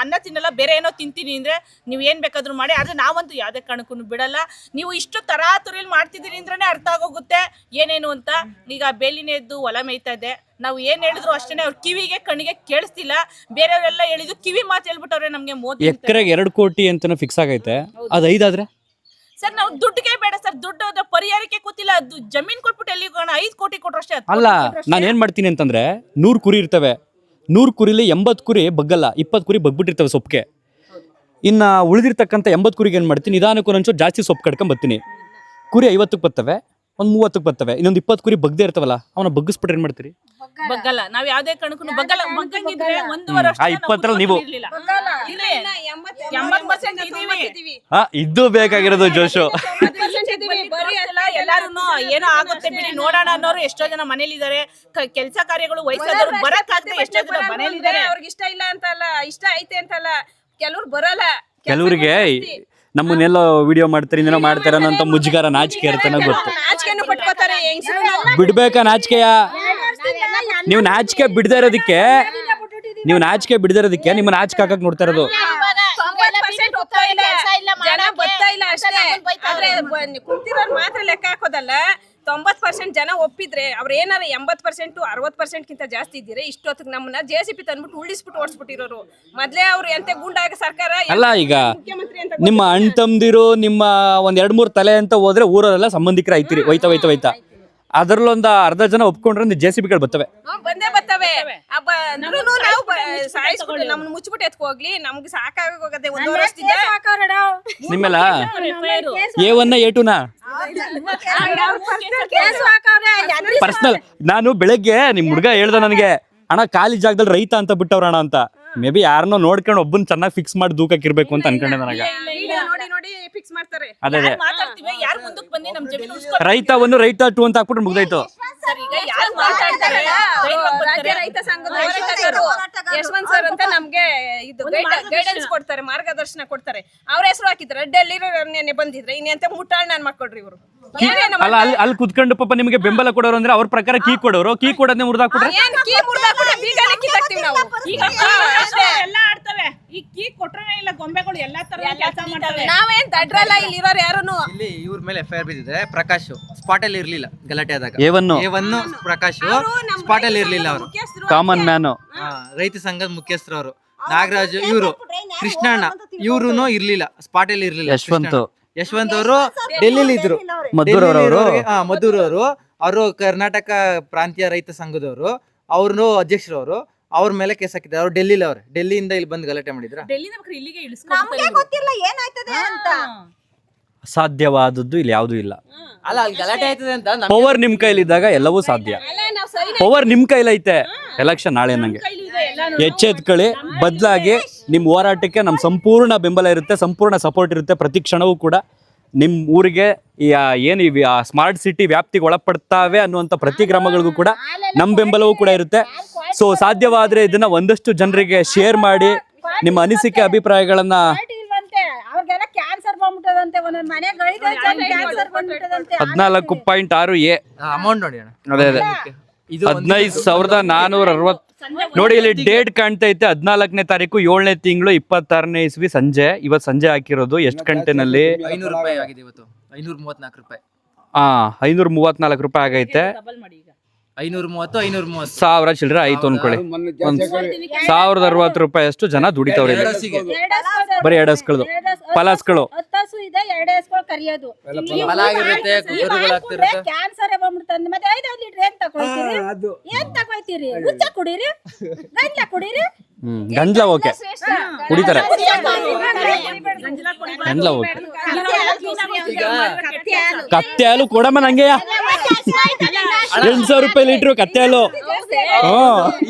ಅನ್ನ ತಿನ್ನಲ್ಲ, ಬೇರೆ ಏನೋ ತಿಂತೀನಿ ಅಂದ್ರೆ ನೀವು ಏನ್ ಬೇಕಾದ್ರೂ ಮಾಡಿ. ಆದ್ರೆ ನಾವಂತೂ ಯಾವ್ದೇ ಕಾರಣಕ್ಕೂ ಬಿಡಲ್ಲ. ನೀವು ಇಷ್ಟು ತರಾತುರಿಯಲ್ಲಿ ಮಾಡ್ತಿದ್ದೀರಿ ಅಂದ್ರೇನೆ ಅರ್ಥ ಆಗೋಗುತ್ತೆ ಏನೇನು ಅಂತ. ಈಗ ಬೇಲಿನೇ ಎದ್ದು ಹೊಲ ಮೇಯ್ತಾ ಇದೆ. ನಾವು ಏನ್ ಹೇಳಿದ್ರು ಅಷ್ಟೇನೆ, ಅವ್ರ ಕಿವಿಗೆ ಕಣ್ಣಿಗೆ ಕೇಳಿಸ್ತಿಲ್ಲ. ಬೇರೆಯವರೆಲ್ಲ ಹೇಳಿದ್ರು ಕಿವಿ ಮಾತು ಹೇಳ್ಬಿಟ್ಟವ್ರೆ ನಮ್ಗೆ. ಎಕರೆಗೆ 2 ಕೋಟಿ ಅಂತ ಫಿಕ್ಸ್ ಆಗೈತೆ. ಅದು 5 ಆದ್ರೆ ಸರ್ ನಾವು ದುಡ್ಡಿಗೆ ಬೇಡ ಸರ್, ದುಡ್ಡು ಪರಿಹಾರಕ್ಕೆ ಕೂತಿಲ್ಲ. ಜಮೀನ್ ಕೊಟ್ಬಿಟ್ಟು ಎಲ್ಲಿ 5 ಕೋಟಿ ಕೊಟ್ರಷ್ಟೇ. ಅಲ್ಲ, ನಾನು ಏನ್ ಮಾಡ್ತೀನಿ ಅಂತಂದ್ರೆ 100 ಕುರಿ ಇರ್ತವೆ. 100 ಕುರಿಲಿ 80 ಕುರಿ ಬಗ್ಗಲ್ಲ, 20 ಕುರಿ ಬಗ್ಬಿಟ್ಟಿರ್ತವೆ ಸೊಪ್ಪಿಗೆ. ಇನ್ನ ಉಳಿದಿರ್ತಕ್ಕಂಥ 80 ಕುರಿಗೆ ಏನ್ ಮಾಡ್ತೀನಿ, ನಿಧಾನಕ್ಕೂ ಒಂಚೂರು ಜಾಸ್ತಿ ಸೊಪ್ಪು ಕಡ್ಕೊಂಡ್ ಬರ್ತೀನಿ. ಕುರಿ 50ಕ್ಕೆ ಬರ್ತವೆ, ಒಂದು 30ಕ್ಕೆ ಬರ್ತವೆ. ಇನ್ನೊಂದು 20 ಕುರಿ ಬಗ್ದೇ ಇರ್ತವಲ್ಲ, ಅವನ ಬಗ್ಗಿಸ್ಬಿಟ್ರೆ ಏನ್ ಮಾಡ್ತೀರಿ? ಬಗ್ಗಲ್ಲ. ನಾವ್ ಯಾವ್ದೇ ಕಾರಣಕ್ಕೂ ಬಗ್ಗಲ್ಲ. ಬಗ್ಗಂಗಿದ್ರೆ 1 ವರ್ಷ ಆ 20ರಲ್ಲಿ ನೀವು ಇದ್ದು ಬೇಕಾಗಿರೋದು ಜೋಶು. ಎಲ್ಲಾರು ಏನೋ ಆಗುತ್ತೆ ಬಿಡಿ ನೋಡೋಣ ಅನ್ನೋರು ಎಷ್ಟೋ ಜನ ಮನೇಲಿ ಇದಾರೆ. ಕೆಲಸ ಕಾರ್ಯಗಳು ವಯಸ್ಸಾದವ್ರು ಬರಕ್ಕಾಗದೆ ಎಷ್ಟೋ ಜನ ಮನೇಲಿ ಇದಾರೆ. ಅವ್ರಿಗೆ ಇಷ್ಟ ಇಲ್ಲ ಅಂತಲ್ಲ, ಇಷ್ಟ ಐತೆ ಅಂತಲ್ಲ, ಕೆಲವ್ರು ಬರಲ್ಲ. ಕೆಲವರಿಗೆ ನಮ್ಮನ್ನೆಲ್ಲ ವಿಡಿಯೋ ಮಾಡ್ತಾರೆ, ಇನ್ನೇನೋ ಮಾಡ್ತಾರೆ ಅನ್ನೋ ಮುಜುಗರ, ನಾಚಿಕೆ ಇರ್ತಾನೆ ಗೊತ್ತು. ನಾಚಿಕೆನು ಪಟ್ಕೋತಾರೆ ಬಿಡ್ಬೇಕಾ ನಾಚಿಕೆಯ? ನೀವು ನಾಚಿಕೆ ಬಿಡದೇ ಇರೋದಕ್ಕೆ, ನಿಮ್ಮ ನಾಚಿಕೆ ಹಾಕಕ್ ನೋಡ್ತಾ ಇರೋದು. 90% ಜನ ಬರ್ತಾ ಇಲ್ಲ ಅಷ್ಟೇ. ಆದ್ರೆ ಕುಂತಿರೋರು ಮಾತ್ರ ಲೆಕ್ಕ ಹಾಕೋದಲ್ಲ. 90% ಜನ ಒಪ್ಪಿದ್ರೆ ಅವ್ರ ಏನಾರ 80% 60%ಗಿಂತ ಜಾಸ್ತಿ ಇದ್ದೀರಾ ಇಷ್ಟೊತ್ತಿಗೆ ನಮ್ಮನ್ನ JCB ತಂದ್ಬಿಟ್ಟು ಉಳಿಸ್ಬಿಟ್ಟು ಓಡಿಸ್ಬಿಟ್ಟಿರೋರು. ಮೊದ್ಲೇ ಅವ್ರು ಎಂತೆ ಗುಂಡಾಗ ಸರ್ಕಾರ ಅಲ್ಲ. ಈಗ ನಿಮ್ಮ ಅಣ್ಣ ತಮ್ದಿರು, ನಿಮ್ಮ 1-2-3 ತಲೆ ಅಂತ ಹೋದ್ರೆ ಊರವರೆಲ್ಲ ಸಂಬಂಧಿಕರ ಐತಿರಿ, ಹೋಯ್ತಾ ಅದ್ರಲ್ಲೊಂದು ಅರ್ಧ ಜನ ಒಪ್ಕೊಂಡ್ರೆ JCBಗಳು ಬರ್ತವೆ. ಬಂದೇ ಬರ್ತವೆ. ನಾವು ಸಾಯಿಸ್ಬಿಟ್ಟು ನಮ್ಮನ್ನ ಮುಚ್ಚಿಬಿಟ್ಟು ಎತ್ಕೋಗ್ಲಿ, ನಮ್ಗೆ ಸಾಕಾಗೋಗದೆ 1 ವರ್ಷದಿಂದ. ನಿಮ್ಮೆಲ್ಲ A1 A2 ಪರ್ಸನಲ್. ನಾನು ಬೆಳಗ್ಗೆ ನಿಮ್ ಹುಡುಗ ಹೇಳ್ದ ನನಗೆ, ಅಣ್ಣ ಖಾಲಿ ಜಾಗದಲ್ಲಿ ರೈತ ಅಂತ ಬಿಟ್ಟವ್ರಣ ಅಂತ. ಮೇ ಬಿ ಯಾರನ್ನೋ ನೋಡ್ಕೊಂಡು ಒಬ್ಬನ್ ಚೆನ್ನಾಗಿ ಫಿಕ್ಸ್ ಮಾಡಿ ದೂಕಕ್ಕಿರ್ಬೇಕು ಅಂತ ಅನ್ಕೊಂಡೆ ನನಗೆ. ನೋಡಿ ಫಿಕ್ಸ್ ಮಾಡ್ತಾರೆ. ಅದೇ ಮಾತಾಡ್ತೀವಿ, ಯಾರು ಮುಂದಕ್ಕೆ ಬಂದು ನಮ್ ಜಮೀನು ಉಳಿಸ್ಕೊ. ರೈತ 1 ರೈತ 2 ಅಂತ ಹಾಕ್ಬಿಟ್ರೆ ಮುಗ್ದಾಯ್ತು. ಸರ್ ಈಗ ಯಾರು ಮಾತಾಡ್ತಾರೆ? ರಾಜ್ಯ ರೈತ ಸಂಘದ ಹೋರಾಟಗಾರರು ಯಶವಂತ್ ಸರ್ ಅಂತ ನಮ್ಗೆ ಇದು ಗೈಡೆನ್ಸ್ ಕೊಡ್ತಾರೆ, ಮಾರ್ಗದರ್ಶನ ಕೊಡ್ತಾರೆ. ಅವ್ರ ಹೆಸರು ಹಾಕಿದ್ರೆ ಡೆಲ್ಲಿರೋ ನೆನ್ನೆ ಬಂದಿದ್ರೆ ಇನ್ನೆಂತ ಮುಟ್ಟಾಳ್ ನಾನ್ ಮಾಡ್ಕೊಡ್ರಿ ಇವರು. ಅಲ್ಲ, ಅಲ್ಲಿ ಕುತ್ಕೊಂಡು ಪಾಪ ನಿಮಗೆ ಬೆಂಬಲ ಕೊಡೋರು ಅಂದ್ರೆ ಅವ್ರ ಪ್ರಕಾರ ಕೀ ಕೊಡೋರು, ಕೀ ಕೊಡೋದನ್ನೇ ಮುರಿದಾಕ್ಬಿಟ್ರೆ ಏನ್ ಕೀ ಮುರಿದಾಕ್ಬಿಟ್ರೆ ಬೀಗನೇ ಕಿತ್ತಾಕ್ತಿವಿ ನಾವು. ಈಗ ಎಲ್ಲ ಆಡ್ತವೆ. ಈ ಕೀ ಕೊಟ್ರೇ ಇಲ್ಲ ಗೊಂಬೆಗಳು ಎಲ್ಲಾ ತರ ಕೆಲಸ ಮಾಡ್ತವೆ. ನಾವೇನ್ ದಡ್ರಲ್ಲ ಇಲ್ಲಿ ಇರೋರು ಯಾರುನು. ಇಲ್ಲಿ ಇವ್ರ ಮೇಲೆ FIR ಬಿದ್ದಿದೆ. ಪ್ರಕಾಶ್ ಸ್ಪಾಟ್ ಅಲ್ಲಿ ಇರ್ಲಿಲ್ಲ ಗಲಾಟೆ ಆದಾಗ. ಏವನ್ನು ಪ್ರಕಾಶ್ ಸ್ಪಾಟ್ ಅಲ್ಲಿ ಇರ್ಲಿಲ್ಲ. ಅವರು ಕಾಮನ್ ಮ್ಯಾನ್, ರೈತ ಸಂಘದ ಮುಖ್ಯಸ್ಥರು ಅವರು. ನಾಗರಾಜ್ ಇವರು, ಕೃಷ್ಣಣ್ಣ ಇವ್ರು ಇರ್ಲಿಲ್ಲ, ಸ್ಪಾಟ್ ಅಲ್ಲಿ ಇರ್ಲಿಲ್ಲ. ಯಶವಂತ್ ಅವರು ಡೆಲ್ಲಿಲಿ ಇದ್ರು. ಮದ್ದೂರ್ ಅವರು ಕರ್ನಾಟಕ ಪ್ರಾಂತೀಯ ರೈತ ಸಂಘದವರು, ಅವ್ರನ್ನು ಅಧ್ಯಕ್ಷರವರು. ಅವ್ರ ಮೇಲೆ ಕೇಸ್ ಹಾಕಿದ್ದಾರೆ. ಅವ್ರು ಡೆಲ್ಲಿಯಿಂದ ಇಲ್ಲಿ ಬಂದು ಗಲಾಟೆ ಮಾಡಿದ್ರ. ಇಲ್ಲಿಗೆ ನಮ್ಗೆ ಗೊತ್ತಿಲ್ಲ ಏನಾಯ್ತದೆ ಅಂತ. ಸಾಧ್ಯವಾದದ್ದು ಇಲ್ಲಿ ಯಾವುದೂ ಇಲ್ಲ. ಅಲ್ಲ ಅಲ್ಲಿ ಗಲಾಟೆ ಆಯ್ತದೆ ಅಂತ ಪವರ್ ನಿಮ್ ಕೈಲಿದ್ದಾಗ ಎಲ್ಲವೂ ಸಾಧ್ಯ. ಪವರ್ ನಿಮ್ ಕೈಲೈತೆ. ಎಲೆಕ್ಷನ್ ನಾಳೆ ನಂಗೆ ಎಚ್ಚೆತ್ಕೊಳ್ಳಿ. ಬದಲಾಗಿ ನಿಮ್ಮ ಹೋರಾಟಕ್ಕೆ ನಮ್ಮ ಸಂಪೂರ್ಣ ಬೆಂಬಲ ಇರುತ್ತೆ, ಸಂಪೂರ್ಣ ಸಪೋರ್ಟ್ ಇರುತ್ತೆ. ಪ್ರತಿ ಕ್ಷಣವೂ ಕೂಡ ನಿಮ್ಮ ಊರಿಗೆ ಏನು ಸ್ಮಾರ್ಟ್ ಸಿಟಿ ವ್ಯಾಪ್ತಿಗೆ ಒಳಪಡ್ತಾವೆ ಅನ್ನುವಂಥ ಪ್ರತಿ ಗ್ರಾಮಗಳಿಗೂ ಕೂಡ ನಮ್ಮ ಬೆಂಬಲವೂ ಕೂಡ ಇರುತ್ತೆ. ಸೊ ಸಾಧ್ಯವಾದರೆ ಇದನ್ನ ಒಂದಷ್ಟು ಜನರಿಗೆ ಶೇರ್ ಮಾಡಿ ನಿಮ್ಮ ಅನಿಸಿಕೆ ಅಭಿಪ್ರಾಯಗಳನ್ನ. ಅವ್ರಿಗೆಲ್ಲ ಕ್ಯಾನ್ಸರ್ ಬಂದ್ಬಿಟ್ಟದಂತೆ, ಒಂದೊಂದು ಮನೆಗಳಿಗೆ ಕ್ಯಾನ್ಸರ್ ಬಂದ್ಬಿಟ್ಟದಂತೆ. 14.6 ಅಮೌಂಟ್ ನೋಡಿ ಅಣ್ಣ. ಅದೇ 15,460 ನೋಡಿ. ಇಲ್ಲಿ ಡೇಟ್ ಕಾಣ್ತಾ ಐತೆ 14ನೇ ತಾರೀಕು 7ನೇ ತಿಂಗಳು 26ನೇ ಇಸ್ವಿ ಸಂಜೆ. ಇವತ್ತು ಸಂಜೆ ಹಾಕಿರೋದು. ಎಷ್ಟು ಗಂಟೆನಲ್ಲಿ? 500 ರೂಪಾಯಿ ಆಗಿದೆ ಇವತ್ತು. 534 ರೂಪಾಯಿ. 534 ರೂಪಾಯಿ ಆಗೈತೆ. 530 1000 ಚಿಲ್ಲರೆ ಆಯ್ತು ಅನ್ಕೊಳ್ಳಿ. 1060 ರೂಪಾಯಿ ಅಷ್ಟು ಜನ ದುಡಿತವ್ರೆ. ಬರೀ 2 ಹಸ್ಗಳು, ಪಲಾಸ್ಗಳು. 10 ಹಸು ಇದೆ, 2 ಹಸುಗಳು ಕರಿಯೋದು. ಕ್ಯಾನ್ಸರ್ ಬಂದ್ಬಿಡ್ತಂದ್ ಮತ್ತೆ 5 ಲೀಟರ್ ಏನ್ ತಗೊಳ್ತೀರಿ? ಹುಚ್ಚ ಕುಡೀರಿ, ಗಂಜಲ ಕುಡೀರಿ. ಗಂಜಲ ಓಕೆ ಕುಡಿತಾರೆ. ಗಂಜಲ ಓಕೆ. ಕತ್ತೆ ಹಾಲು ಕೊಡಮ್ಮ ನಂಗೆ. 800 ರೂಪಾಯಿ ಲೀಟ್ರು ಕತ್ತೆ ಹಾಲು.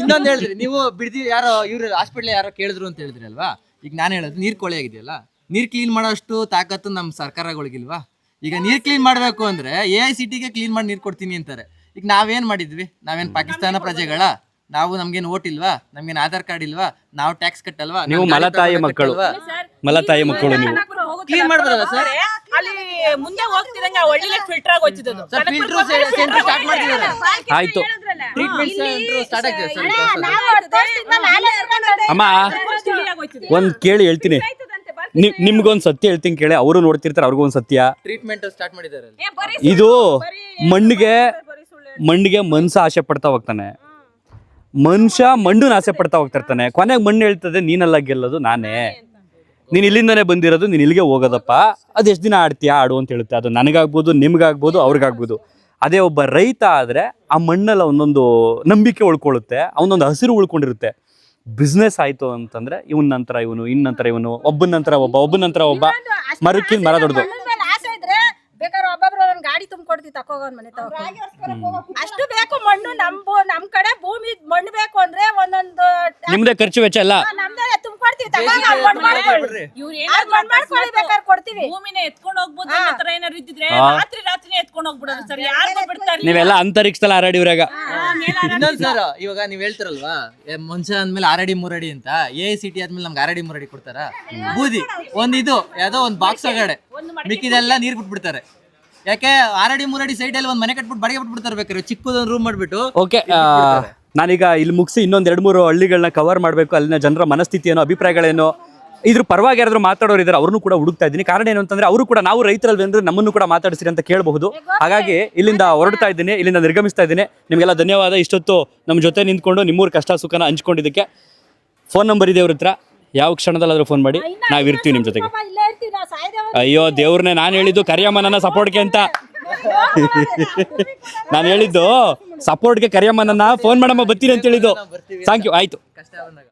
ಇನ್ನೊಂದು ಹೇಳಿದ್ರಿ ನೀವು ಬಿಡ್ದಿ, ಯಾರೋ ಇವ್ರು ಹಾಸ್ಪಿಟ್ಲ್ ಯಾರೋ ಕೇಳಿದ್ರು ಅಂತ ಹೇಳಿದ್ರಿ ಅಲ್ವಾ. ಈಗ ನಾನು ಹೇಳೋದು ನೀರ್ ಕೊಳೆ ಆಗಿದೆಯಲ್ಲ, ನೀರ್ ಕ್ಲೀನ್ ಮಾಡೋಷ್ಟು ತಾಕತ್ತು ನಮ್ಮ ಸರ್ಕಾರಗಳಿಗಿಲ್ವಾ? ಈಗ ನೀರ್ ಕ್ಲೀನ್ ಮಾಡ್ಬೇಕು ಅಂದ್ರೆ AICTಗೆ ಕ್ಲೀನ್ ಮಾಡಿ ನೀರ್ ಕೊಡ್ತೀನಿ ಅಂತಾರೆ. ಈಗ ನಾವೇನ್ ಮಾಡಿದ್ವಿ? ನಾವೇನ್ ಪಾಕಿಸ್ತಾನ ಪ್ರಜೆಗಳ? ನಾವು ನಮ್ಗೇನು ಓಟ್ ಇಲ್ವಾ? ನಮ್ಗೇನು ಆಧಾರ್ ಕಾರ್ಡ್ ಇಲ್ವಾ? ನಾವು ಟ್ಯಾಕ್ಸ್ ಕಟ್ಟಲ್ವಾ? ನೀವು ಮಲತಾಯಿ ಮಕ್ಕಳು, ಮಲತಾಯಿ ಮಕ್ಕಳು. ನೀವು ಕ್ಲೀನ್ ಮಾಡ್ಬೋದಲ್ಲ ಸರ್? ಅಲ್ಲಿ ಮುಂದೆ ಹೋಗ್ತಿದಂಗೆ ಒಳ್ಳೆ ಫಿಲ್ಟರ್ ಆಗಿ ಹೋಗ್ತಿದ್ದು. ಸ್ಟಾರ್ಟ್ ಮಾಡ್ತಿದ್ದಾರೆ. ಆಯ್ತು. ಟ್ರೀಟ್ಮೆಂಟ್ ಸೆಂಟರ್ ಸ್ಟಾರ್ಟ್ ಆಗಿದೆ ಸರ್. ಅಮ್ಮ ಒಂದ್ ಕೇಳಿ ಹೇಳ್ತೀನಿ, ನಿಮ್ಗೊಂದ್ ಸತ್ಯ ಹೇಳ್ತೀನಿ ಕೇಳಿ. ಅವರು ನೋಡ್ತಿರ್ತಾರೆ, ಅವ್ರಿಗೂ ಒಂದ್ ಸತ್ಯ. ಟ್ರೀಟ್ಮೆಂಟ್ ಸ್ಟಾರ್ಟ್ ಮಾಡಿದ್ದಾರೆ. ಇದು ಮಣ್ಣಿಗೆ ಮನ್ಸ ಆಸೆ ಪಡ್ತಾ ಹೋಗ್ತಾನೆ, ಮನುಷ್ಯ ಮಣ್ಣನ್ನ ಆಸೆ ಪಡ್ತಾ ಹೋಗ್ತಿರ್ತಾನೆ. ಕೊನೆಗೆ ಮಣ್ಣು ಹೇಳ್ತದೆ ನೀನೆಲ್ಲ ಗೆಲ್ಲೋದು ನಾನೇ, ನೀನ್ ಇಲ್ಲಿಂದನೇ ಬಂದಿರೋದು, ನೀನ್ ಇಲ್ಲಿಗೆ ಹೋಗೋದಪ್ಪ. ಅದು ಎಷ್ಟು ದಿನ ಆಡ್ತೀಯಾ ಆಡು ಅಂತ ಹೇಳುತ್ತೆ. ಅದು ನನಗಾಗ್ಬೋದು, ನಿಮ್ಗಾಗ್ಬೋದು, ಅವ್ರಿಗಾಗ್ಬೋದು. ಅದೇ ಒಬ್ಬ ರೈತ ಆದ್ರೆ ಆ ಮಣ್ಣೆಲ್ಲ ಒಂದೊಂದು ನಂಬಿಕೆ ಉಳ್ಕೊಳ್ಳುತ್ತೆ, ಅವನೊಂದು ಹಸಿರು ಉಳ್ಕೊಂಡಿರುತ್ತೆ. ಬಿಸ್ನೆಸ್ ಆಯ್ತು ಅಂತಂದ್ರೆ ಇವನ್ ನಂತರ ಇವನು, ಇನ್ನಂತರ ಇವನು, ಒಬ್ಬನ ನಂತರ ಒಬ್ಬ ಮರಕ್ಕಿಂತ ಮರ ದೊಡ್ಡದು. ಬೇಕಾದ್ರೆ ಒಬ್ಬೊಬ್ರು ಒಂದ್ ಗಾಡಿ ತುಂಬಿಕೊಡ್ತೀವಿ, ತಕೋಗೋನ್ ಮನೆ ಅಷ್ಟು ಬೇಕು ಮಣ್ಣು. ನಮ್ ಕಡೆ ಭೂಮಿ ಮಣ್ಣು ಬೇಕು ಅಂದ್ರೆ ಒಂದೊಂದು ನಿಮ್ದೇ ಖರ್ಚು ವೆಚ್ಚ ಎಲ್ಲ ನಮ್ದೇ ತುಂಬಿಕೊಡ್ತೀವಿ. ಬೇಕಾದ್ರೆ ಕೊಡ್ತೀವಿ. ಭೂಮಿನ ಎತ್ಕೊಂಡು ಹೋಗ್ಬೋದು. ತರ ಏನಾರು ಇದ್ದಿದ್ರೆ ರಾತ್ರಿ ಎತ್ಕೊಂಡು ಹೋಗ್ಬಿಡೋದು ಸರ್. ಯಾರು ಬಿಡ್ತಾರೆ? ನೀವೆಲ್ಲ ಅಂತರಿಕ್ಷದಲ್ಲಿ ಹಾರಾಡಿವ್ರಾಗ. ಇನ್ನೊಂದು ಸರ್, ಇವಾಗ ನೀವ್ ಹೇಳ್ತಿರಲ್ವಾ ಮನುಷ್ಯ ಅಂದ್ಮೇಲೆ 6 ಅಡಿ 3 ಅಡಿ ಅಂತ. AICT ಆದ್ಮೇಲೆ ನಮ್ಗೆ 6 ಅಡಿ 3 ಅಡಿ ಕೊಡ್ತಾರ? ಬೂದಿ ಒಂದಿದು ಯಾವ್ದೋ ಒಂದ್ ಬಾಕ್ಸ್ ಒಳಗಡೆ ಮಿಕ್ಕಿದೆಲ್ಲ ನೀರ್ ಬಿಟ್ಬಿಡ್ತಾರೆ. ಯಾಕೆ 6 ಅಡಿ 3 ಅಡಿ ಸೈಡ್ ಅಲ್ಲಿ ಒಂದ್ ಮನೆ ಕಟ್ಬಿಟ್ಟು ಬಾಡಿಗೆ ಬಿಟ್ಬಿಡ್ತಾರೆ. ಬೇಕಾದ್ರೆ ಚಿಕ್ಕದೊಂದು ರೂಮ್ ಮಾಡ್ಬಿಟ್ಟು. ಓಕೆ, ನಾನೀಗ ಇಲ್ಲಿ ಮುಗಿಸಿ ಇನ್ನೊಂದ್ 2-3 ಹಳ್ಳಿಗಳನ್ನ ಕವರ್ ಮಾಡಬೇಕು. ಅಲ್ಲಿನ ಜನರ ಮನಸ್ಥಿತಿ ಏನೋ, ಅಭಿಪ್ರಾಯಗಳೇನೋ, ಇದ್ರ ಪರವಾಗಿ ಯಾರಾದ್ರೂ ಮಾತಾಡೋರು ಇದ್ದಾರೆ, ಅವ್ರನ್ನೂ ಕೂಡ ಹುಡುಕ್ತಾ ಇದ್ದೀನಿ. ಕಾರಣ ಏನು ಅಂತಂದ್ರೆ ಅವರು ಕೂಡ ನಾವು ರೈತರಲ್ಲಿ ಅಂದ್ರೆ ನಮ್ಮನ್ನು ಕೂಡ ಮಾತಾಡಿಸಿರಿ ಅಂತ ಕೇಳಬಹುದು. ಹಾಗಾಗಿ ಇಲ್ಲಿಂದ ಹೊರಡ್ತಾ ಇದ್ದೀನಿ, ಇಲ್ಲಿಂದ ನಿರ್ಗಮಿಸ್ತಾ ಇದ್ದೀನಿ. ನಿಮಗೆಲ್ಲ ಧನ್ಯವಾದ. ಇಷ್ಟೊತ್ತು ನಮ್ಮ ಜೊತೆ ನಿಂತ್ಕೊಂಡು ನಿಮ್ಮೂರ ಕಷ್ಟ ಸುಖನ ಹಂಚ್ಕೊಂಡಿದ್ದಕ್ಕೆ. ಫೋನ್ ನಂಬರ್ ಇದೆ ಅವ್ರ ಹತ್ರ, ಯಾವ ಕ್ಷಣದಲ್ಲಾದ್ರೂ ಫೋನ್ ಮಾಡಿ, ನಾವಿರ್ತೀವಿ ನಿಮ್ಮ ಜೊತೆಗೆ. ಅಯ್ಯೋ ದೇವ್ರನ್ನೇ, ನಾನು ಹೇಳಿದ್ದು ಕರಿಯಮ್ಮ ನನ್ನ ಸಪೋರ್ಟ್ಗೆ ಅಂತ. ನಾನು ಹೇಳಿದ್ದು ಸಪೋರ್ಟ್ಗೆ ಕರಿಯಮ್ಮ ನನ್ನ ಫೋನ್ ಮಾಡಮ್ಮ ಬರ್ತೀನಿ ಅಂತ ಹೇಳಿದ್ದು. Thank you. ಆಯ್ತು.